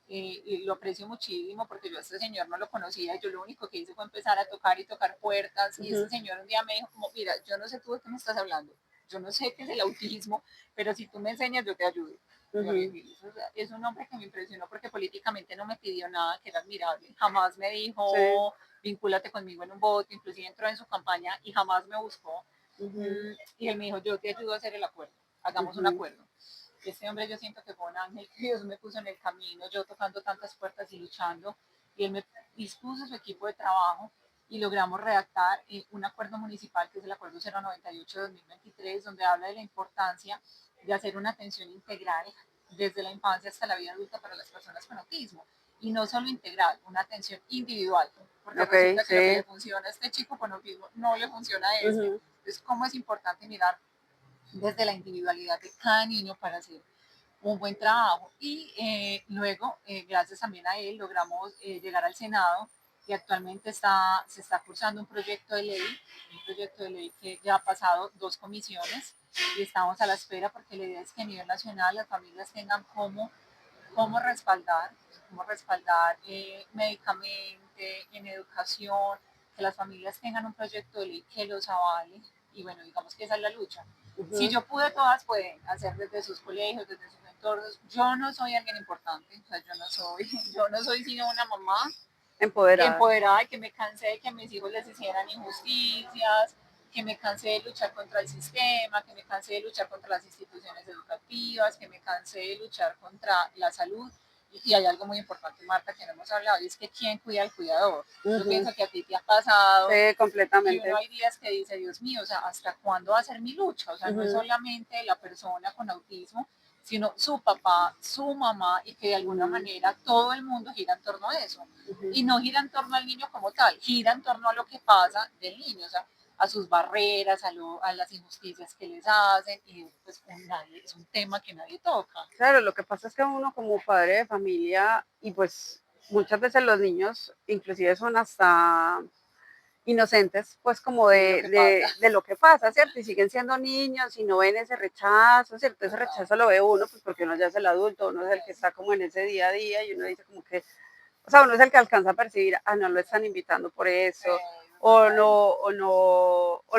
B: y lo aprecio muchísimo porque yo a este señor no lo conocía y yo lo único que hice fue empezar a tocar y tocar puertas y este
A: Ujú.
B: señor un día me dijo como, mira, yo no sé tú de qué me estás hablando, yo no sé qué es el autismo, pero si tú me enseñas yo te ayudo.
A: Ujú.
B: Es un hombre que me impresionó porque políticamente no me pidió nada, que era admirable. Jamás me
A: Sí.
B: dijo, vincúlate conmigo en un voto, inclusive entró en su campaña y jamás me buscó.
A: Ujú.
B: Y él me dijo, yo te ayudo a hacer el acuerdo, hagamos un
A: Ujú.
B: acuerdo. Este hombre yo siento que fue un ángel que Dios me puso en el camino, yo tocando tantas puertas y luchando, y él me dispuso su equipo de trabajo y logramos redactar un acuerdo municipal que es el acuerdo 098-2023, donde habla de la importancia de hacer una atención integral desde la infancia hasta la vida adulta para las personas con autismo. Y no solo integral, una atención individual, porque
A: Ok,
B: resulta que lo que le
A: sí.
B: funciona a este chico con autismo no le funciona a este.
A: Ujú.
B: Entonces, cómo es importante mirar desde la individualidad de cada niño para hacer un buen trabajo. Y luego, gracias también a él, logramos llegar al Senado y actualmente se está cursando un proyecto de ley que ya ha pasado dos comisiones y estamos a la espera porque la idea es que a nivel nacional las familias tengan cómo cómo respaldar médicamente, en educación, que las familias tengan un proyecto de ley que los avale. Y bueno, digamos que esa es la lucha. Si
A: Ujú.
B: yo pude, todas pueden hacer desde sus colegios, desde sus entornos. Yo no soy alguien importante, o sea, yo no soy sino una mamá
A: Empoderada.
B: empoderada y que me cansé de que a mis hijos les hicieran injusticias, que me cansé de luchar contra el sistema, que me cansé de luchar contra las instituciones educativas, que me cansé de luchar contra la salud. Y hay algo muy importante, Marta, que no hemos hablado, y es que ¿quién cuida al cuidador? Yo
A: Ujú.
B: pienso que a ti te ha pasado
A: Sí,
B: y uno
A: completamente.
B: hay días que dice, Dios mío, o sea, ¿hasta cuándo va a ser mi lucha? O sea, no es
A: Ujú.
B: solamente la persona con autismo, sino su papá, su mamá, y que de alguna
A: Ujú.
B: manera todo el mundo gira en torno a eso.
A: Ujú.
B: Y no gira en torno al niño como tal, gira en torno a lo que pasa del niño, o sea, a sus barreras, a las injusticias que les hacen, y pues nadie, es un tema que nadie toca.
A: Claro, lo que pasa es que uno como padre de familia, y pues muchas veces los niños inclusive son hasta inocentes, pues como
B: Sí, lo que pasa.
A: de lo que pasa, ¿cierto? Y siguen siendo niños y no ven ese rechazo, ¿cierto? Ese
B: Total.
A: rechazo lo ve uno, pues porque uno ya es el adulto, uno es el que está como en ese día a día y uno dice como que, o sea, uno es el que alcanza a percibir, ah, no lo están invitando por eso,
B: Total.
A: o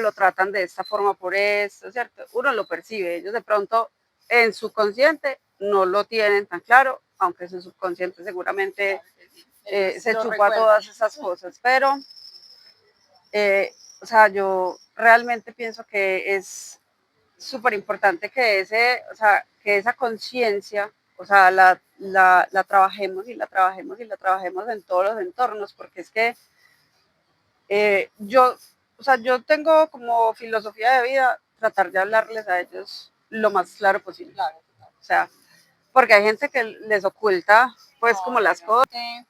A: lo tratan de esta forma por eso, ¿cierto? Uno lo percibe, ellos de pronto en su consciente no lo tienen tan claro, aunque su subconsciente seguramente
B: Claro que sí. Ellos
A: se
B: lo
A: chupa
B: recuerdan.
A: todas esas cosas, pero o sea, yo realmente pienso que es súper importante que o sea, que esa conciencia, o sea, la trabajemos y la trabajemos y la trabajemos en todos los entornos, porque es que yo, o sea, yo tengo como filosofía de vida tratar de hablarles a ellos lo más claro posible.
B: Claro, total.
A: O sea, porque hay gente que les oculta, pues,
B: No,
A: como las cosas.
B: realmente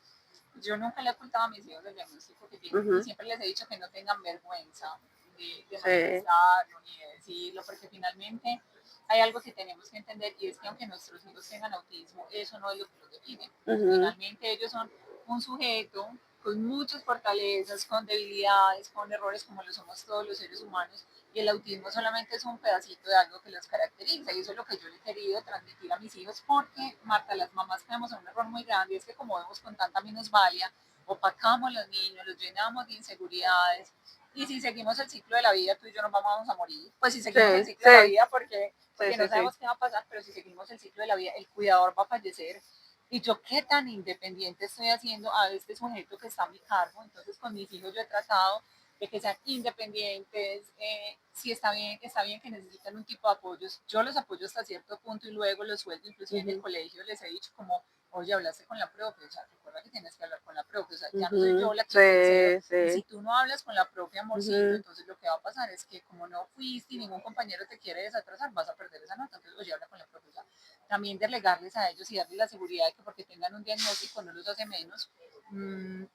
B: yo nunca le he ocultado a mis hijos el diagnóstico que
A: Uh
B: tienen y
A: -huh.
B: siempre les he dicho que no tengan vergüenza de
A: Sí.
B: manifestarlo ni de decirlo, porque finalmente hay algo que tenemos que entender y es que aunque nuestros hijos tengan autismo, eso no es lo que los define.
A: Uh -huh.
B: Finalmente ellos son un sujeto con muchas fortalezas, con debilidades, con errores como lo somos todos los seres humanos y el autismo solamente es un pedacito de algo que los caracteriza y eso es lo que yo le he querido transmitir a mis hijos porque, Marta, las mamás tenemos un error muy grande y es que como vemos con tanta minusvalía, opacamos los niños, los llenamos de inseguridades. Y si seguimos el ciclo de la vida, tú y yo nos vamos a morir. Pues si seguimos el ciclo de la vida, porque no sabemos qué va a pasar, pero si seguimos el ciclo de la vida, el cuidador va a fallecer. Y yo qué tan independiente estoy haciendo a este sujeto que está a mi cargo. Entonces con mis hijos yo he tratado de que sean independientes, si está bien que necesitan un tipo de apoyos, yo los apoyo hasta cierto punto y luego los suelto, inclusive en el colegio les he dicho como, oye, hablaste con la profe, o sea, recuerda que tienes que hablar con la profe, o sea, ya no soy yo la que y si tú no hablas con la profe, amorcito, entonces lo que va a pasar es que como no fuiste y ningún compañero te quiere desatrasar, vas a perder esa nota, entonces, oye, habla con la profe, o sea, también delegarles a ellos y darles la seguridad de que porque tengan un diagnóstico no los hace menos.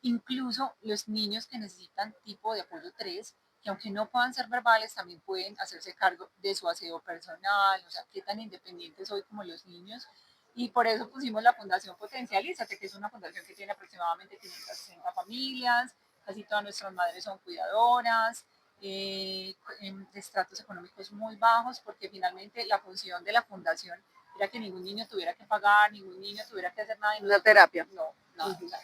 B: Incluso los niños que necesitan tipo de apoyo 3, que aunque no puedan ser verbales, también pueden hacerse cargo de su aseo personal, o sea, qué tan independientes soy como los niños. Y por eso pusimos la Fundación Potencialízate, que es una fundación que tiene aproximadamente 560 familias, casi todas nuestras madres son cuidadoras, de estratos económicos muy bajos, porque finalmente la función de la fundación era que ningún niño tuviera que pagar, ningún niño tuviera que hacer nada.
A: Una terapia.
B: No,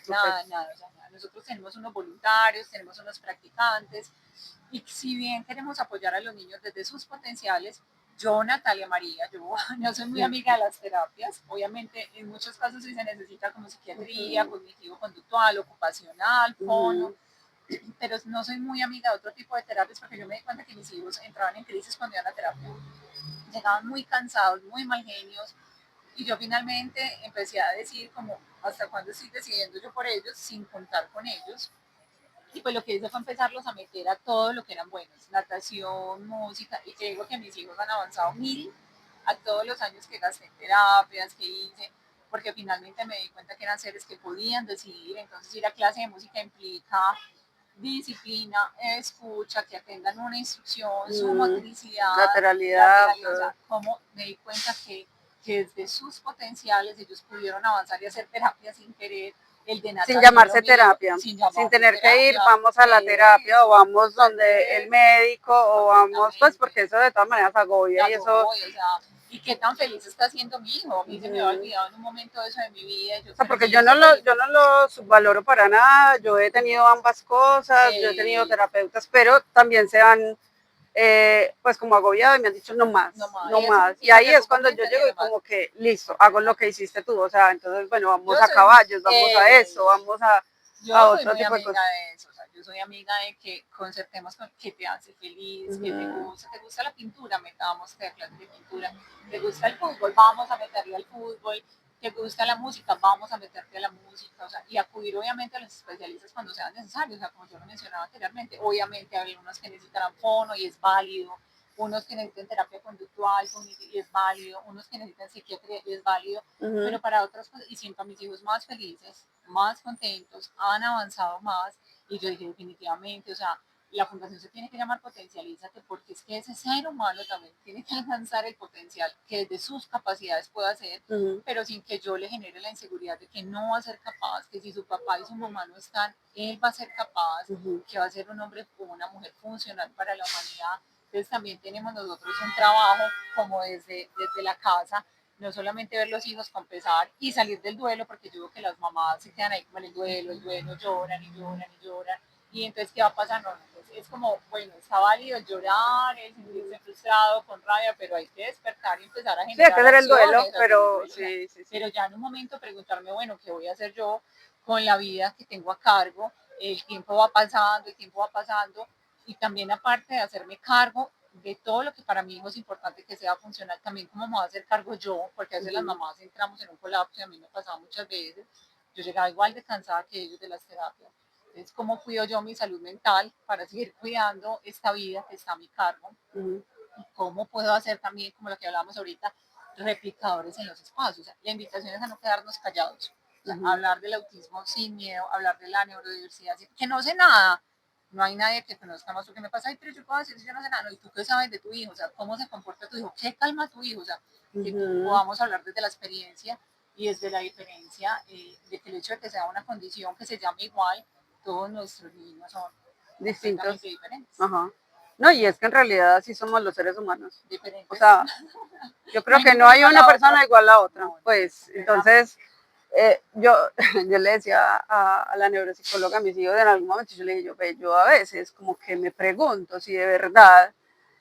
B: nada. Nosotros tenemos unos voluntarios, tenemos unos practicantes, y si bien queremos apoyar a los niños desde sus potenciales, yo, Natalia María, yo no soy muy amiga de las terapias. Obviamente, en muchos casos sí se necesita como psiquiatría, cognitivo-conductual, ocupacional, fono, pero no soy muy amiga de otro tipo de terapias porque yo me di cuenta que mis hijos entraban en crisis cuando iban a terapia. Llegaban muy cansados, muy mal genios, y yo finalmente empecé a decir como, ¿hasta cuándo estoy decidiendo yo por ellos sin contar con ellos? Y pues lo que hice fue empezarlos a meter a todo lo que eran buenos, natación, música, y te digo que mis hijos han avanzado 1000 a todos los años que gasté en terapias, que hice, porque finalmente me di cuenta que eran seres que podían decidir. Entonces ir a clase de música implica disciplina, escucha, que atendan una instrucción, su motricidad,
A: lateralidad,
B: o sea, como me di cuenta que desde sus potenciales ellos pudieron avanzar y hacer terapia sin querer,
A: sin llamarse terapia, sin tener que ir, vamos a la terapia o vamos donde el médico o vamos, pues porque eso de todas maneras agobia y eso.
B: O sea, y qué tan feliz está siendo mi hijo. A mí se me ha olvidado en un momento eso de mi vida.
A: O sea, porque yo no lo subvaloro para nada, yo he tenido ambas cosas, yo he tenido terapeutas, pero también se han pues como agobiado y me han dicho no más. Y ahí es cuando yo llego y como que listo, hago lo que hiciste tú, o sea, entonces bueno, vamos a caballos, vamos a eso, vamos a otro tipo de cosas.
B: Yo soy amiga de que concertemos con qué te hace feliz, qué te gusta la pintura, metamos clases de pintura, te gusta el fútbol, vamos a meterle al fútbol, te gusta la música, vamos a meterte a la música, o sea, y acudir obviamente a los especialistas cuando sean necesarios, o sea, como yo lo mencionaba anteriormente, obviamente hay unos que necesitarán fono y es válido, unos que necesitan terapia conductual y es válido, unos que necesitan psiquiatría y es válido, pero para otras cosas, y siento a mis hijos más felices, más contentos, han avanzado más, y yo dije definitivamente, o sea, la fundación se tiene que llamar Potencialízate porque es que ese ser humano también tiene que alcanzar el potencial que desde sus capacidades pueda hacer, pero sin que yo le genere la inseguridad de que no va a ser capaz, que si su papá y su mamá no están, él va a ser capaz, que va a ser un hombre o una mujer funcional para la humanidad. Entonces también tenemos nosotros un trabajo como desde la casa, no solamente ver los hijos con pesar y salir del duelo, porque yo veo que las mamás se quedan ahí como en el duelo, lloran y lloran y lloran, y entonces ¿qué va a pasar? No, entonces es como, bueno, está válido llorar, el sentirse frustrado, con rabia, pero hay que despertar y empezar a generar.
A: Sí, hay que hacer el duelo, pero sí.
B: Pero ya en un momento preguntarme, bueno, ¿qué voy a hacer yo con la vida que tengo a cargo? El tiempo va pasando, y también aparte de hacerme cargo de todo lo que para mi hijo es importante que sea funcional, también cómo me voy a hacer cargo yo, porque a veces las mamás entramos en un colapso y a mí me pasaba muchas veces, yo llegaba igual de cansada que ellos de las terapias. Entonces, ¿cómo cuido yo mi salud mental para seguir cuidando esta vida que está a mi cargo? Y cómo puedo hacer también, como lo que hablábamos ahorita, replicadores en los espacios. O sea, la invitación es a no quedarnos callados, o sea, hablar del autismo sin miedo, hablar de la neurodiversidad, que no sé nada. No hay nadie que conozca más lo que me pasa. Ay, pero yo puedo decir, yo no sé nada. No, ¿y tú qué sabes de tu hijo? O sea, ¿cómo se comporta tu hijo? ¿Qué calma tu hijo? O sea, que podamos hablar desde la experiencia y desde la diferencia de que el hecho de que sea una condición que se llame igual, todos nuestros niños son
A: distintos,
B: diferentes.
A: Ajá. No, y es que en realidad así somos los seres humanos.
B: Diferentes.
A: O sea, yo creo que no hay una persona igual a la otra. Pues entonces, yo, yo le decía a la neuropsicóloga a mis hijos en algún momento, yo le dije, yo a veces como que me pregunto si de verdad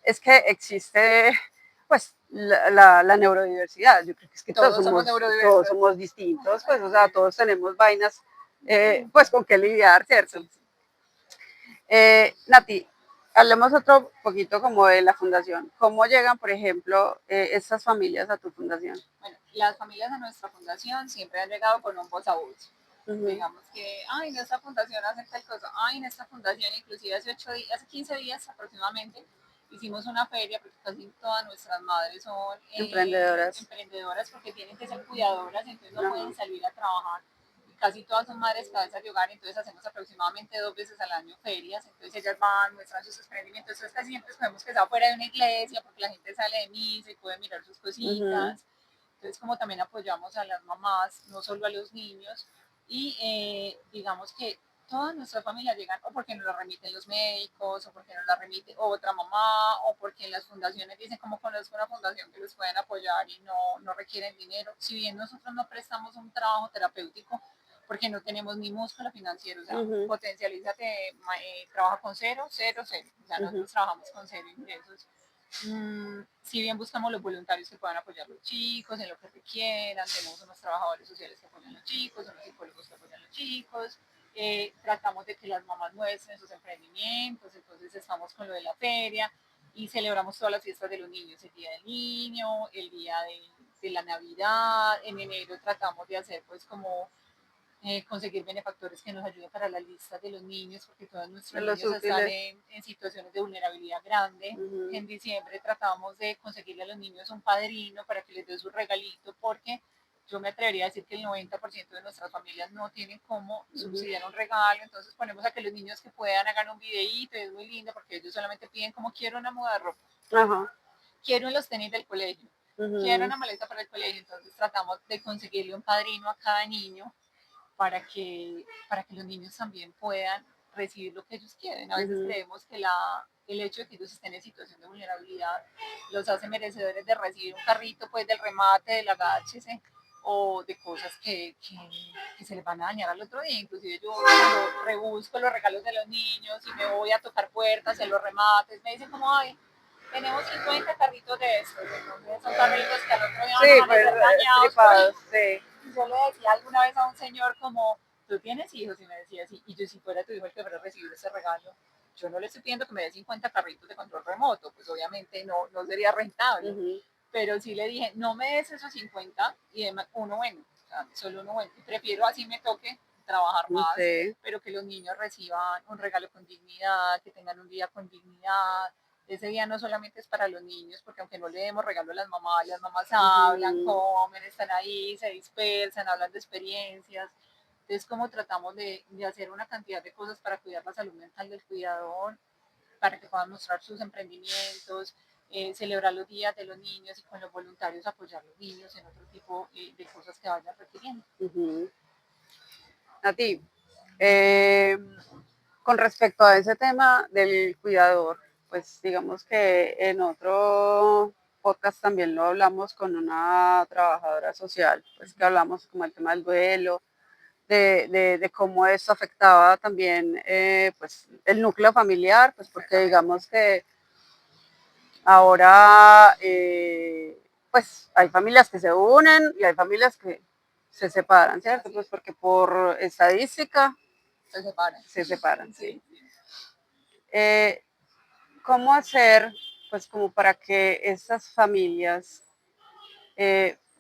A: es que existe pues la neurodiversidad. Yo creo que es que
B: Todos somos
A: todos
B: neurodiversos.
A: somos distintos, pues o sea, todos tenemos vainas pues con qué lidiar, ¿cierto?
B: Sí, sí.
A: Nati, hablemos otro poquito como de la fundación. ¿Cómo llegan, por ejemplo, estas familias a tu fundación?
B: Bueno, las familias de nuestra fundación siempre han llegado con un voz a voz.
A: Uh-huh.
B: Digamos que, ay, en esta fundación hacen tal cosa, ay, en esta fundación, inclusive hace 8 días, hace 15 días aproximadamente, hicimos una feria, porque casi todas nuestras madres son emprendedoras porque tienen que ser cuidadoras, entonces no pueden salir a trabajar. Casi todas son madres cabezas de hogar, entonces hacemos aproximadamente 2 veces al año ferias, entonces ellas van, muestran sus emprendimientos, entonces casi siempre escogemos que está fuera de una iglesia, porque la gente sale de misa y puede mirar sus cositas. Uh-huh. Entonces, como también apoyamos a las mamás, no solo a los niños, y digamos que todas nuestras familias llegan o porque nos la remiten los médicos, o porque nos la remite otra mamá, o porque en las fundaciones dicen, como conozco una fundación que los pueden apoyar y no requieren dinero. Si bien nosotros no prestamos un trabajo terapéutico, porque no tenemos ni músculo financiero, o sea, uh-huh. Potencialízate, trabaja con cero, cero, cero, o sea, nosotros uh-huh. trabajamos con cero ingresos. Si bien buscamos los voluntarios que puedan apoyar a los chicos en lo que requieran, tenemos unos trabajadores sociales que apoyan a los chicos, unos psicólogos que apoyan a los chicos, tratamos de que las mamás muestren sus emprendimientos, entonces estamos con lo de la feria y celebramos todas las fiestas de los niños, el día del niño, el día de la Navidad, en enero tratamos de hacer pues como conseguir benefactores que nos ayuden para las listas de los niños, porque todos nuestros niños están en situaciones de vulnerabilidad grande. Uh-huh. En diciembre tratamos de conseguirle a los niños un padrino para que les dé su regalito, porque yo me atrevería a decir que el 90% de nuestras familias no tienen cómo subsidiar un regalo, entonces ponemos a que los niños que puedan hagan un videíto, y es muy lindo porque ellos solamente piden como quiero una muda de ropa, uh-huh. Quiero los tenis del colegio, uh-huh. Quiero una maleta para el colegio, entonces tratamos de conseguirle un padrino a cada niño para que los niños también puedan recibir lo que ellos quieren. A veces uh-huh. creemos que el hecho de que ellos estén en situación de vulnerabilidad los hace merecedores de recibir un carrito pues del remate, del HC o de cosas que se les van a dañar al otro día. Inclusive yo cuando rebusco los regalos de los niños y me voy a tocar puertas en los remates, me dicen como, ay, tenemos 50 carritos de estos, entonces son carritos que al otro día
A: sí,
B: van a ser dañados.
A: Tripados, sí.
B: Yo le decía alguna vez a un señor como, ¿tú tienes hijos? Y me decía así, y yo si fuera tu hijo el que fuera a recibir ese regalo, yo no le estoy pidiendo que me dé 50 carritos de control remoto, pues obviamente no sería rentable, uh-huh. Pero sí le dije, no me des esos 50 y deme uno bueno, o sea, solo uno bueno, prefiero así me toque trabajar más, sí. Pero que los niños reciban un regalo con dignidad, que tengan un día con dignidad. Ese día no solamente es para los niños, porque aunque no le demos regalo a las mamás hablan, comen, están ahí, se dispersan, hablan de experiencias. Entonces, como tratamos de hacer una cantidad de cosas para cuidar la salud mental del cuidador, para que puedan mostrar sus emprendimientos, celebrar los días de los niños y con los voluntarios apoyar a los niños en otro tipo de cosas que vayan requiriendo.
A: Uh-huh. A ti, con respecto a ese tema del cuidador, pues digamos que en otro podcast también lo hablamos con una trabajadora social, pues que hablamos como el tema del duelo, de cómo esto afectaba también pues el núcleo familiar, pues porque digamos que ahora pues hay familias que se unen y hay familias que se separan, ¿cierto? Pues porque por estadística se separan, sí. ¿Cómo hacer, pues, como para que estas familias,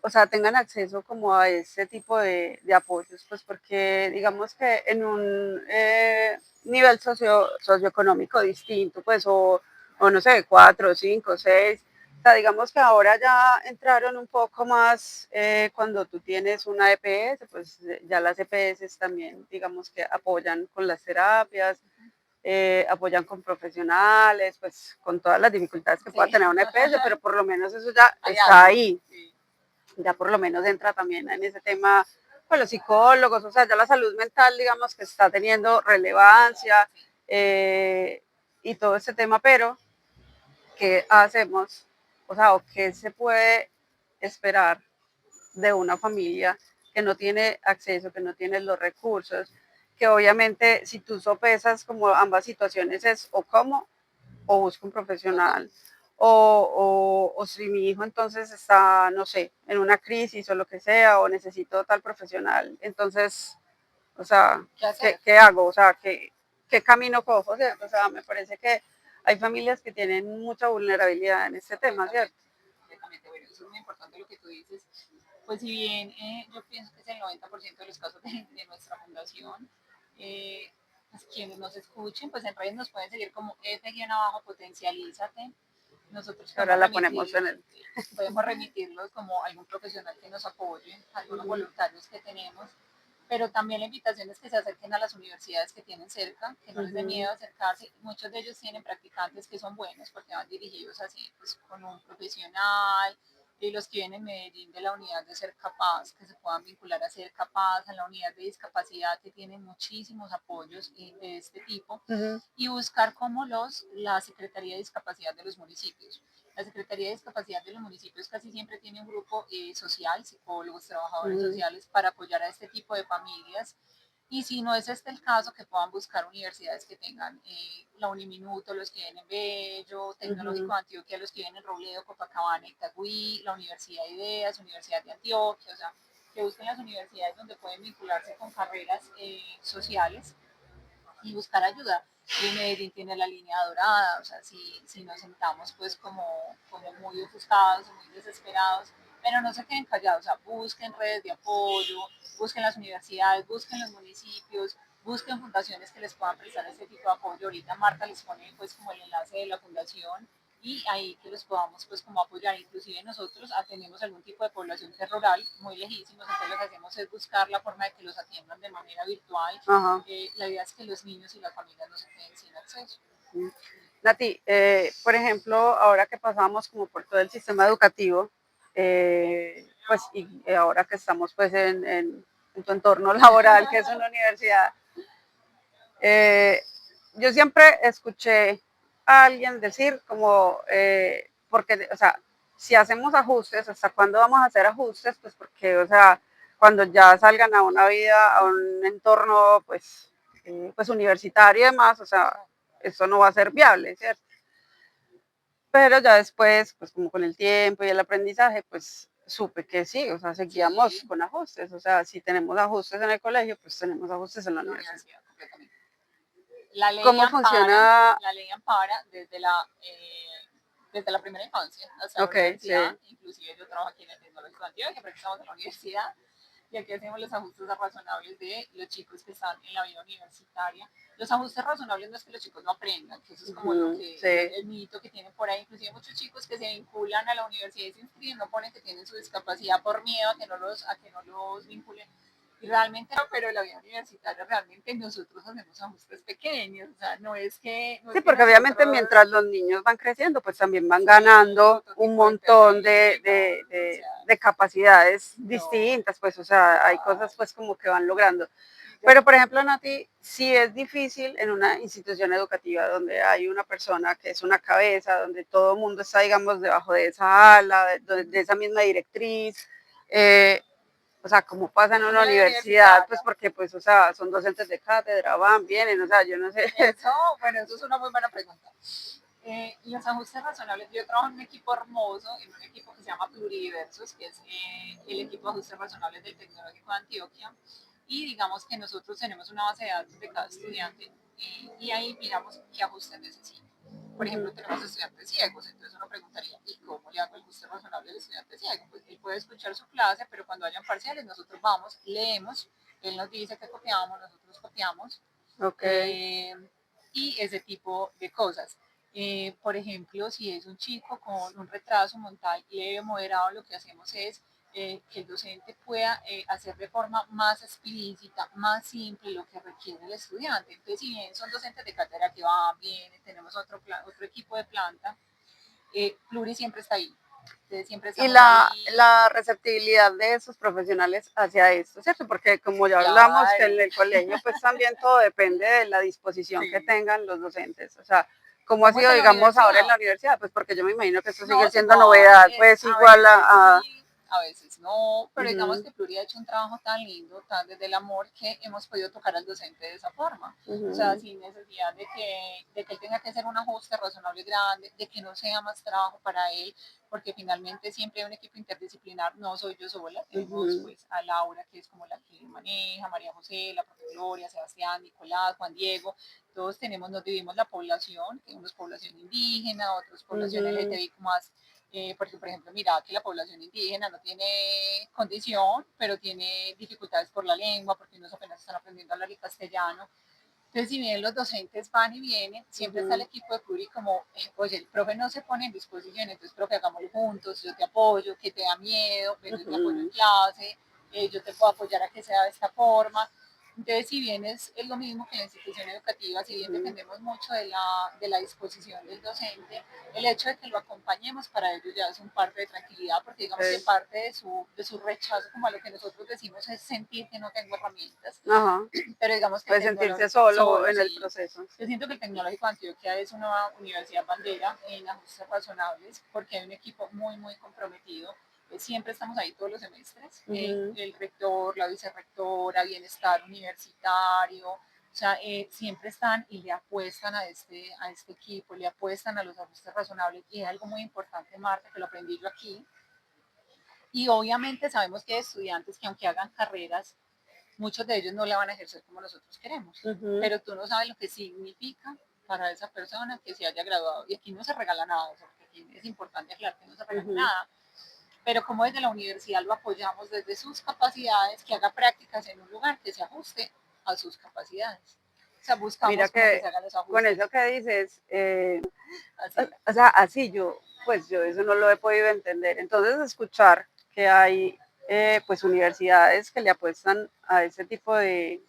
A: o sea, tengan acceso como a ese tipo de apoyos? Pues porque digamos que en un nivel socioeconómico distinto, pues, o no sé, 4, 5, 6, o sea, digamos que ahora ya entraron un poco más, cuando tú tienes una EPS, pues ya las EPS también, digamos que apoyan con las terapias, apoyan con profesionales, pues con todas las dificultades que pueda tener una EPS, pero por lo menos eso ya está ahí. Sí. Ya por lo menos entra también en ese tema con los psicólogos, o sea, ya la salud mental, digamos que está teniendo relevancia y todo este tema, pero ¿qué hacemos? O sea, ¿o qué se puede esperar de una familia que no tiene acceso, que no tiene los recursos, que obviamente si tú sopesas como ambas situaciones es o cómo o busco un profesional, o si mi hijo entonces está, no sé, en una crisis o lo que sea, o necesito tal profesional, entonces, o sea,
B: ¿Qué hacer?
A: ¿qué hago? O sea, ¿qué camino cojo? ¿Cierto? O sea, me parece que hay familias que tienen mucha vulnerabilidad en este tema, ¿cierto?
B: Completamente. Bueno, eso es muy importante lo que tú dices. Pues si bien yo pienso que es el 90% de los casos de nuestra fundación, pues quienes nos escuchen, pues en redes nos pueden seguir como F-abajo, potencialízate. Nosotros
A: Ahora la ponemos en el...
B: podemos remitirlos como algún profesional que nos apoye, algunos voluntarios que tenemos, pero también la invitación es que se acerquen a las universidades que tienen cerca, que no les dé miedo acercarse. Muchos de ellos tienen practicantes que son buenos porque van dirigidos así, pues con un profesional, y los que vienen en Medellín de la unidad de Ser Capaz, que se puedan vincular a Ser Capaz, a la unidad de discapacidad, que tienen muchísimos apoyos de este tipo, y buscar como la Secretaría de Discapacidad de los municipios. La Secretaría de Discapacidad de los municipios casi siempre tiene un grupo social, psicólogos, trabajadores sociales, para apoyar a este tipo de familias. Y si no es este el caso, que puedan buscar universidades que tengan la Uniminuto, los que vienen en Bello, Tecnológico de Antioquia, los que vienen en Robledo, Copacabana, Itagüí, la Universidad de Ideas, Universidad de Antioquia, o sea, que busquen las universidades donde pueden vincularse con carreras sociales y buscar ayuda. Y Medellín tiene la línea dorada, o sea, si nos sentamos pues como muy ofuscados, muy desesperados, pero no se queden callados, o sea, busquen redes de apoyo, busquen las universidades, busquen los municipios, busquen fundaciones que les puedan prestar este tipo de apoyo. Ahorita Marta les pone pues como el enlace de la fundación y ahí que los podamos pues como apoyar. Inclusive nosotros atendemos algún tipo de población que es rural, muy lejísimos, entonces lo que hacemos es buscar la forma de que los atiendan de manera virtual. La idea es que los niños y las familias no se queden sin acceso.
A: Nati, por ejemplo, ahora que pasamos como por todo el sistema educativo, pues y ahora que estamos pues en tu entorno laboral, que es una universidad, yo siempre escuché a alguien decir como, porque, o sea, si hacemos ajustes, ¿hasta cuándo vamos a hacer ajustes? Pues porque, o sea, cuando ya salgan a una vida, a un entorno, pues universitario y demás, o sea, eso no va a ser viable, ¿cierto? Pero ya después, pues como con el tiempo y el aprendizaje, pues supe que sí, o sea, seguíamos con ajustes, o sea, si tenemos ajustes en el colegio, pues tenemos ajustes en la universidad.
B: Completamente. La ley
A: ¿Cómo
B: ampara,
A: funciona?
B: desde la primera infancia hasta la universidad. Sí. Inclusive yo trabajo aquí en el Tecnológico de Antioquia, porque estamos en la universidad, y aquí hacemos los ajustes razonables de los chicos que están en la vida universitaria. Los ajustes razonables no es que los chicos no aprendan, que eso es como lo que el mito que tienen por ahí. Inclusive muchos chicos que se vinculan a la universidad y se inscriben no ponen que tienen su discapacidad por miedo a que no los vinculen. Y realmente no, pero la vida universitaria realmente nosotros hacemos ajustes pequeños, o sea, no es que... No es
A: Sí,
B: que
A: porque obviamente mientras los niños van creciendo, pues también van ganando un montón de capacidades distintas, pues, o sea, hay cosas pues como que van logrando. Pero, por ejemplo, Nati, sí es difícil en una institución educativa donde hay una persona que es una cabeza, donde todo el mundo está, digamos, debajo de esa ala, de esa misma directriz, o sea, como pasa en una universidad, pues porque, pues, o sea, son docentes de cátedra, van, vienen, o sea, yo no sé.
B: Eso es una muy buena pregunta. Los ajustes razonables, yo trabajo en un equipo hermoso, en un equipo que se llama Pluridiversos, que es el equipo de ajustes razonables del Tecnológico de Antioquia, y digamos que nosotros tenemos una base de datos de cada estudiante y ahí miramos qué ajustes necesita. Por ejemplo, tenemos estudiantes ciegos, entonces uno preguntaría, ¿y cómo le hago el ajuste razonable al estudiante ciego? Pues él puede escuchar su clase, pero cuando hayan parciales nosotros vamos, leemos, él nos dice que copiamos, nosotros copiamos, y ese tipo de cosas. Por ejemplo, si es un chico con un retraso mental leve, moderado, lo que hacemos es que el docente pueda hacer de forma más explícita, más simple lo que requiere el estudiante. Entonces, si bien son docentes de cátedra que van, vienen, tenemos otro equipo de planta, Pluri siempre está ahí. Siempre
A: y la receptibilidad de esos profesionales hacia esto, ¿cierto? Porque como ya hablamos, que en el colegio pues también todo depende de la disposición que tengan los docentes, o sea, ¿cómo ha sido, digamos, ahora en la universidad? Pues porque yo me imagino que esto sigue siendo novedad, pues igual a
B: a veces no, pero digamos
A: Ujú,
B: que Pluri ha hecho un trabajo tan lindo, tan desde el amor, que hemos podido tocar al docente de esa forma. O sea,
A: ujú,
B: sin necesidad de que él tenga que hacer un ajuste razonable grande, de que no sea más trabajo para él, porque finalmente siempre hay un equipo interdisciplinar, no soy yo sola, tenemos
A: ujú,
B: pues a Laura, que es como la que maneja, María José, la propia Gloria, Sebastián, Nicolás, Juan Diego, todos tenemos, nos dividimos la población, que unos población indígena, otros población
A: ujú,
B: LGTBIQ más, porque por ejemplo, mira que la población indígena no tiene condición, pero tiene dificultades por la lengua, porque unos apenas están aprendiendo a hablar el castellano. Entonces, si bien los docentes van y vienen, siempre está el
A: ujú,
B: equipo de Pluri como, oye, el profe no se pone en disposición, entonces, profe, hagámoslo juntos, yo te apoyo, que te da miedo, ven y te apoyo en
A: ujú,
B: clase, yo te puedo apoyar a que sea de esta forma. Entonces, si bien es lo mismo que la institución educativa, si bien
A: ujú.
B: dependemos mucho de la disposición del docente, el hecho de que lo acompañemos para ellos ya es un parte de tranquilidad, porque digamos que
A: Sí.
B: parte de su rechazo, como a lo que nosotros decimos, es sentir que no tengo herramientas,
A: Ajá.
B: pero digamos que el
A: Puede sentirse
B: tecnológico,
A: solo
B: solo
A: en el
B: sí.
A: proceso.
B: Yo siento que el Tecnológico de Antioquia es una universidad bandera en ajustes razonables porque hay un equipo muy, muy comprometido. Siempre estamos ahí todos los semestres.
A: Ujú,
B: El rector, la vicerrectora, bienestar universitario, o sea, siempre están y le apuestan a este equipo, le apuestan a los ajustes razonables. Y es algo muy importante, Marta, que lo aprendí yo aquí. Y obviamente sabemos que hay estudiantes que aunque hagan carreras, muchos de ellos no la van a ejercer como nosotros queremos,
A: ujú,
B: pero tú no sabes lo que significa para esa persona que se haya graduado. Y aquí no se regala nada, o sea, porque aquí es importante aclarar que no se regala
A: ujú.
B: nada, pero como desde la universidad lo apoyamos desde sus capacidades, que haga prácticas en un lugar que se ajuste a sus capacidades. O sea,
A: Mira
B: buscamos como que
A: que
B: se hagan los
A: con eso
B: ajustes
A: que dices,
B: así.
A: o sea, así yo, pues yo eso no lo he podido entender. Entonces, escuchar que hay pues universidades que le apuestan a ese tipo de,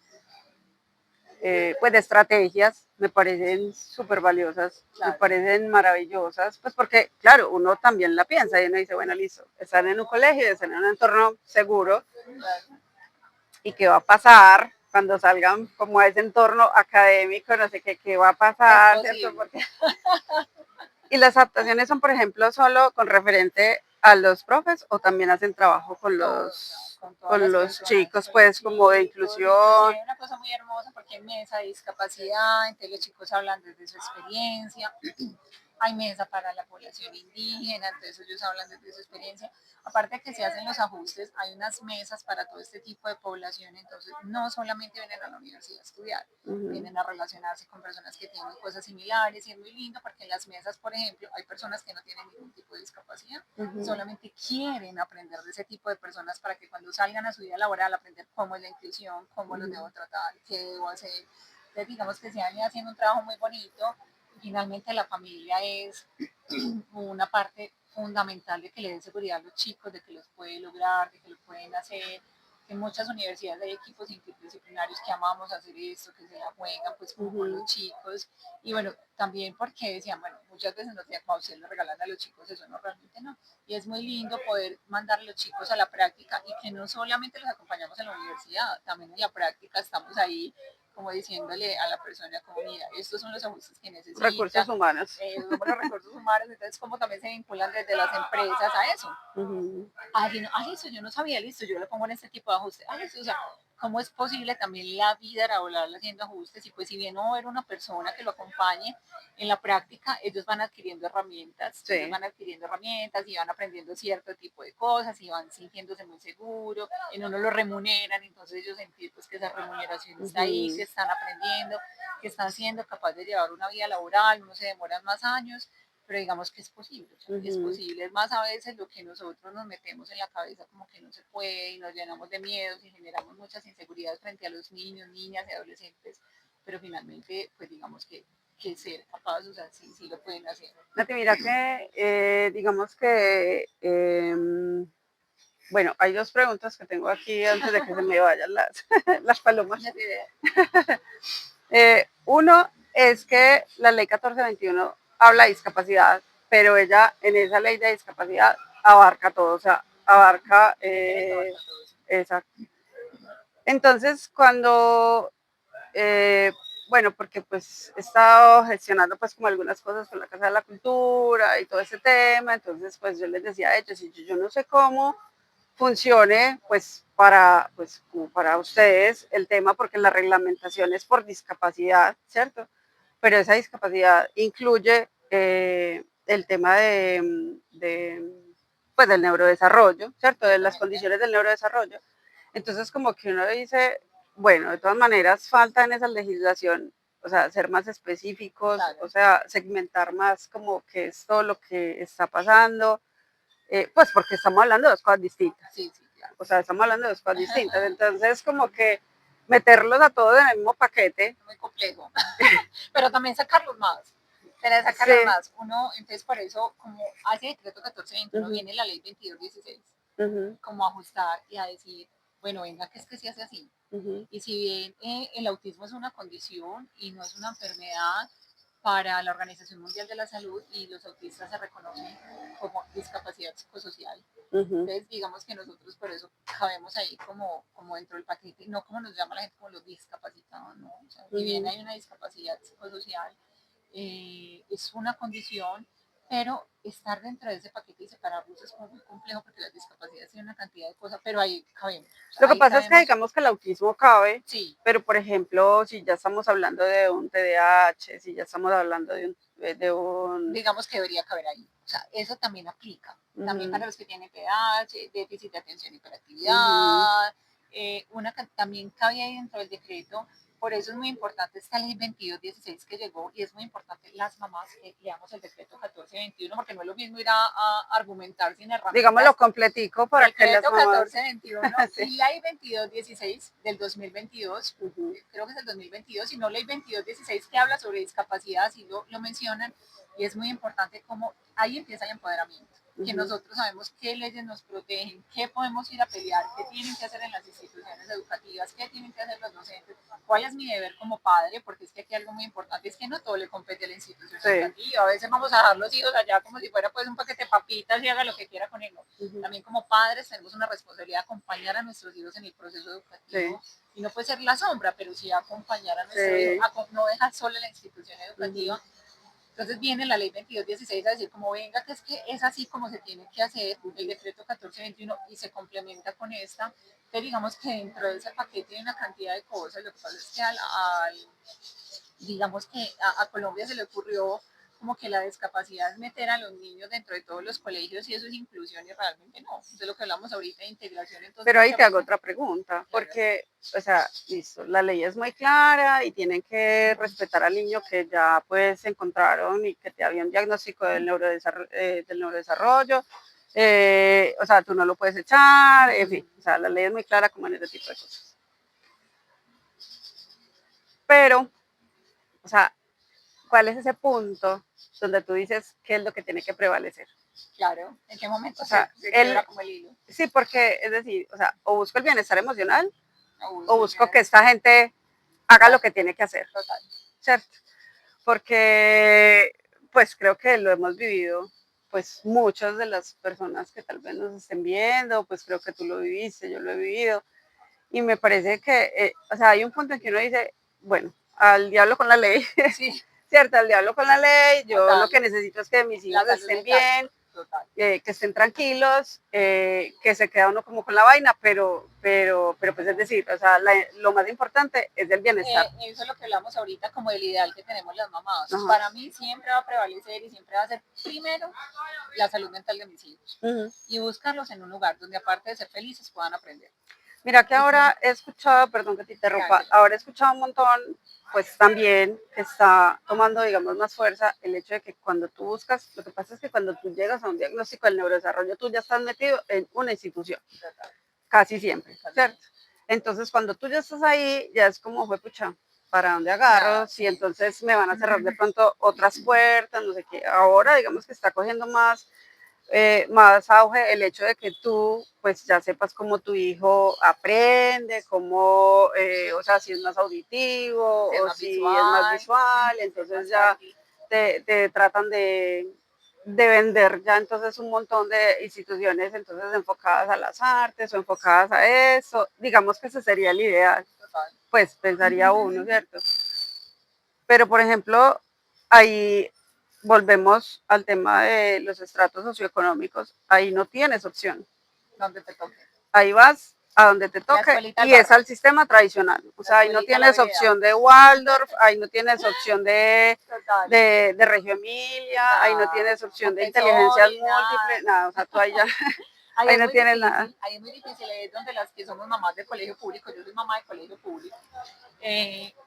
A: pues de estrategias, me parecen súper valiosas, me
B: Claro,
A: parecen maravillosas, pues porque, claro, uno también la piensa y uno dice, bueno, listo, están en un colegio, están en un entorno seguro,
B: claro.
A: y qué va a pasar cuando salgan como a ese entorno académico, no sé qué, qué va a
B: Es
A: pasar, ¿cierto?
B: posible.
A: Porque... Y las adaptaciones son, por ejemplo, solo con referente a los profes o también hacen trabajo
B: Todo, o sea, con todas
A: con
B: las
A: los
B: personas,
A: chicos,
B: con los
A: pues como de
B: chicos, inclusive
A: inclusión.
B: hay una cosa muy hermosa porque hay mesa de discapacidad, entonces los chicos hablan desde su experiencia, hay mesa para la población indígena, entonces ellos hablan desde su experiencia. Aparte de que se hacen los ajustes, hay unas mesas para todo este tipo de población, entonces no solamente vienen a la universidad a estudiar,
A: Uh -huh,
B: vienen a relacionarse con personas que tienen cosas similares y es muy lindo porque en las mesas, por ejemplo, hay personas que no tienen ningún tipo de discapacidad,
A: uh -huh,
B: solamente quieren aprender de ese tipo de personas para que cuando salgan a su vida laboral aprender cómo es la inclusión, cómo
A: uh
B: los
A: -huh.
B: debo tratar, qué debo hacer. Entonces digamos que se han ido haciendo un trabajo muy bonito. Finalmente la familia es una parte fundamental de que le den seguridad a los chicos, de que los pueden lograr, de que lo pueden hacer. En muchas universidades hay equipos interdisciplinarios que amamos hacer esto, que se la juegan pues
A: Uh
B: como por los
A: -huh.
B: chicos. Y bueno, también porque decían, bueno, muchas veces nos decían, a ustedes le regalan a los chicos, eso no, realmente no. Y es muy lindo poder mandar a los chicos a la práctica y que no solamente los acompañamos en la universidad, también en la práctica estamos ahí como diciéndole a la persona como, mira, estos son los ajustes que
A: Recursos
B: necesita,
A: humanos.
B: somos los recursos humanos, entonces como también se vinculan desde las empresas a eso.
A: Uh -huh.
B: Ay, no, ay, eso yo no sabía, listo, yo le pongo en este tipo de ajuste. Ay, eso, o sea, ¿cómo es posible también la vida laboral haciendo ajustes? Y pues si bien no va a haber una persona que lo acompañe en la práctica, ellos
A: Sí.
B: van adquiriendo herramientas y van aprendiendo cierto tipo de cosas y van sintiéndose muy seguros, en uno lo remuneran, entonces ellos sentir pues que esa remuneración
A: Uh
B: está ahí, que
A: -huh.
B: están aprendiendo, que están siendo capaces de llevar una vida laboral, uno se demoran más años, pero digamos que es posible, o sea,
A: Uh
B: es
A: -huh.
B: posible, es más a veces lo que nosotros nos metemos en la cabeza como que no se puede y nos llenamos de miedos y generamos muchas inseguridades frente a los niños, niñas y adolescentes, pero finalmente pues digamos que ser capaces, o sea, sí, sí lo pueden hacer.
A: Nati, mira que digamos que bueno, hay dos preguntas que tengo aquí antes de que se me vayan las, las palomas. Uno es que la ley 1421 habla de discapacidad, pero ella en esa ley de discapacidad abarca todo, o sea, abarca
B: El decreto abarca todo eso.
A: esa. Entonces, cuando, eh, bueno, porque pues he estado gestionando pues como algunas cosas con la Casa de la Cultura y todo ese tema, entonces pues yo les decía a ellos, y yo no sé cómo funcione pues para, pues, como para ustedes el tema, porque la reglamentación es por discapacidad, ¿cierto? Pero esa discapacidad incluye el tema pues, del neurodesarrollo, ¿cierto? De las condiciones del neurodesarrollo. Entonces, como que uno dice, bueno, de todas maneras falta en esa legislación, o sea, ser más específicos,
B: Claro.
A: o sea, segmentar más como qué es todo lo que está pasando, pues porque estamos hablando de dos cosas distintas.
B: Sí, sí, claro.
A: O sea, estamos hablando de dos cosas distintas. Entonces, como que meterlos a todos en el mismo paquete.
B: Muy complejo. Pero también sacarlos más. Tener que sacarlos
A: Sí.
B: más. Uno, entonces por eso, como hace decreto 1421, viene la ley 2216, como a ajustar y a decir, bueno, venga, que es que se hace así. Y si bien el autismo es una condición y no es una enfermedad, para la Organización Mundial de la Salud y los autistas se reconocen como discapacidad psicosocial. Entonces, digamos que nosotros por eso cabemos ahí como dentro del paquete, no como nos llama la gente como los discapacitados, ¿no? O sea, si bien hay una discapacidad psicosocial, es una condición, pero estar dentro de ese paquete y separarlos es como muy complejo porque las discapacidades tienen una cantidad de cosas, pero ahí cabemos. O sea,
A: Lo que
B: ahí
A: pasa es que
B: cabemos,
A: digamos que el autismo cabe,
B: sí,
A: pero por ejemplo, si ya estamos hablando de un TDAH, si ya estamos hablando de un
B: digamos que debería caber ahí. O sea, eso también aplica. También para los que tienen TDAH, déficit de atención y hiperactividad. También cabe ahí dentro del decreto. Por eso es muy importante esta ley 2216 que llegó y es muy importante las mamás que leamos el decreto 1421 porque no es lo mismo ir a argumentar sin herramientas.
A: Digámoslo completico para que las
B: Decreto
A: mamás...
B: 1421
A: Sí.
B: y ley 2216 del 2022, creo que es el 2022, y no ley 2216 que habla sobre discapacidad, así lo mencionan, y es muy importante como ahí empieza el empoderamiento, que nosotros sabemos qué leyes nos protegen, qué podemos ir a pelear, qué tienen que hacer en las instituciones educativas, qué tienen que hacer los docentes, cuál es mi deber como padre, porque es que aquí algo muy importante es que no todo le compete a la institución educativa, a veces vamos a dejar los hijos allá como si fuera pues un paquete de papitas y haga lo que quiera con ellos. También como padres tenemos una responsabilidad de acompañar a nuestros hijos en el proceso educativo, y no puede ser la sombra, pero sí acompañar a nuestro hijo, no dejar sola la institución educativa. Entonces viene la ley 2216 a decir como venga, que es así como se tiene que hacer el decreto 1421 y se complementa con esta. Entonces digamos que dentro de ese paquete hay una cantidad de cosas. Lo que pasa es que digamos que a Colombia se le ocurrió como que la discapacidad es meter a los niños dentro de todos los colegios y eso es inclusión y realmente no. Eso es lo que hablamos ahorita de integración. Entonces,
A: pero ahí te hago otra pregunta, porque, o sea, listo, la ley es muy clara y tienen que respetar al niño que ya pues encontraron y que te había un diagnóstico del neurodesarrollo, o sea, tú no lo puedes echar, en fin, o sea, la ley es muy clara como en ese tipo de cosas. Pero, o sea, ¿cuál es ese punto donde tú dices qué es lo que tiene que prevalecer?
B: Claro, ¿en qué momento
A: o sea,
B: se quiebra como el hilo?
A: Sí, porque es decir, o sea, o busco el bienestar emocional o busco que esta gente haga lo que tiene que hacer.
B: Total.
A: ¿Cierto? Porque pues creo que lo hemos vivido, pues muchas de las personas que tal vez nos estén viendo, pues creo que tú lo viviste, yo lo he vivido, y me parece que, o sea, hay un punto en que uno dice, bueno, al diablo con la ley,
B: sí.
A: ¿cierto? Al diablo con la ley, yo lo que necesito es que mis hijos estén bien, que estén tranquilos, que se queda uno como con la vaina, pero pues es decir, o sea, lo más importante es el bienestar.
B: Eso es lo que hablamos ahorita como del ideal que tenemos las mamás. Para mí siempre va a prevalecer y siempre va a ser primero la salud mental de mis hijos y buscarlos en un lugar donde aparte de ser felices puedan aprender.
A: Mira que ahora he escuchado, perdón que te interrumpa, ahora he escuchado un montón, pues también que está tomando, digamos, más fuerza el hecho de que cuando tú buscas, lo que pasa es que cuando tú llegas a un diagnóstico del neurodesarrollo, tú ya estás metido en una institución, casi siempre, ¿cierto? Entonces, cuando tú ya estás ahí, ya es como, fue pucha, ¿para dónde agarro? Si entonces me van a cerrar de pronto otras puertas, no sé qué. Ahora, digamos que está cogiendo más auge el hecho de que tú pues ya sepas cómo tu hijo aprende, cómo, o sea, si es más auditivo o si es más visual, entonces ya te tratan de vender ya entonces un montón de instituciones entonces enfocadas a las artes o enfocadas a eso, digamos que ese sería el ideal, pues pensaría uno, ¿cierto? Pero por ejemplo, ahí volvemos al tema de los estratos socioeconómicos, ahí no tienes opción.
B: donde te toque.
A: Ahí vas a donde te
B: La
A: toque
B: escuelita del
A: y es
B: barrio.
A: al sistema tradicional. O sea, ahí no
B: escuelita de la
A: tienes
B: vereda.
A: opción de Waldorf, ahí no tienes opción
B: Total.
A: de Reggio Emilia, ahí no tienes opción de inteligencias
B: Montessori,
A: múltiples, nada, o sea, tú ahí ya,
B: Ahí
A: ahí
B: es
A: no
B: muy
A: tienes nada.
B: difícil, ahí es muy difícil, ahí es donde las que somos mamás de colegio público, yo soy mamá de colegio público,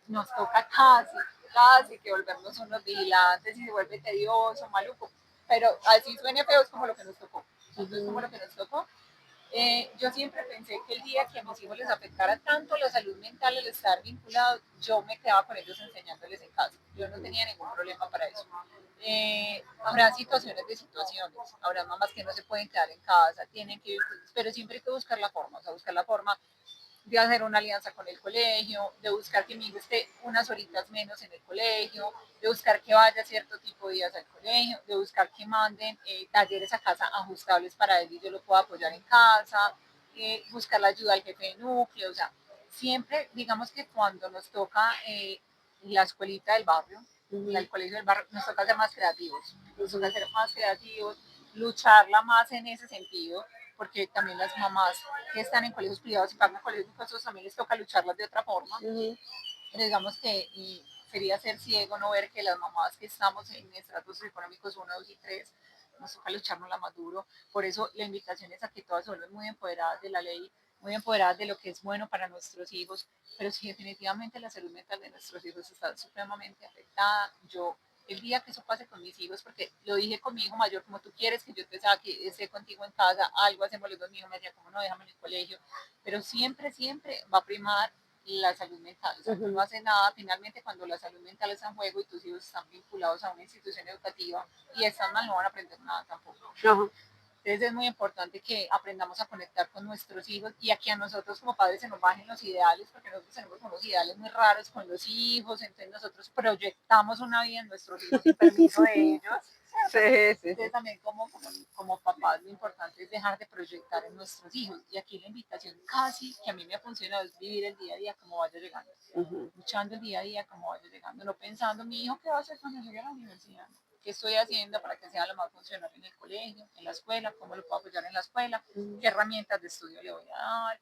B: nos toca casi que volvernos unos vigilantes y se vuelve tedioso, maluco, pero así suene feo es como lo que nos tocó, es como lo que nos tocó. Yo siempre pensé que el día que a mis hijos les afectara tanto la salud mental, el estar vinculados, yo me quedaba con ellos enseñándoles en casa. Yo no tenía ningún problema para eso. Habrá situaciones de situaciones, habrá mamás que no se pueden quedar en casa, tienen que ir, pero siempre hay que buscar la forma, o sea, buscar la forma de hacer una alianza con el colegio, de buscar que mi hijo esté unas horitas menos en el colegio, de buscar que vaya cierto tipo de días al colegio, de buscar que manden talleres a casa ajustables para él y yo lo pueda apoyar en casa, buscar la ayuda al jefe de núcleo, o sea, siempre, digamos que cuando nos toca la escuelita del barrio, el colegio del barrio, nos toca ser más creativos, nos toca ser más creativos, lucharla más en ese sentido, porque también las mamás que están en colegios privados y pagan colegios públicos también les toca lucharlas de otra forma. Pero digamos que sería ser ciego no ver que las mamás que estamos en estratos económicos 1, 2 y 3 nos toca lucharnos la más duro. Por eso la invitación es a que todas se vuelvan muy empoderadas de la ley, muy empoderadas de lo que es bueno para nuestros hijos, pero si definitivamente la salud mental de nuestros hijos está supremamente afectada, yo el día que eso pase con mis hijos, porque lo dije con mi hijo mayor, como tú quieres que yo te saque, esté contigo en casa, algo hacemos los dos, mi hijo me decía, como no, déjame en el colegio, pero siempre, siempre va a primar la salud mental. O sea, tú no haces nada finalmente cuando la salud mental está en juego y tus hijos están vinculados a una institución educativa y están mal, no van a aprender nada tampoco. Entonces es muy importante que aprendamos a conectar con nuestros hijos y a que a nosotros como padres se nos bajen los ideales, porque nosotros tenemos unos ideales muy raros con los hijos, entonces nosotros proyectamos una vida en nuestros hijos sin permiso de ellos.
A: Sí, sí,
B: Entonces también como papás lo importante es dejar de proyectar en nuestros hijos. Y aquí la invitación casi que a mí me ha funcionado es vivir el día a día como vaya llegando. Luchando el día a día como vaya llegando. No pensando, mi hijo, ¿qué va a hacer cuando llegue a la universidad? ¿Qué estoy haciendo para que sea lo más funcional en el colegio, en la escuela? ¿Cómo lo puedo apoyar en la escuela? ¿Qué herramientas de estudio le voy a dar?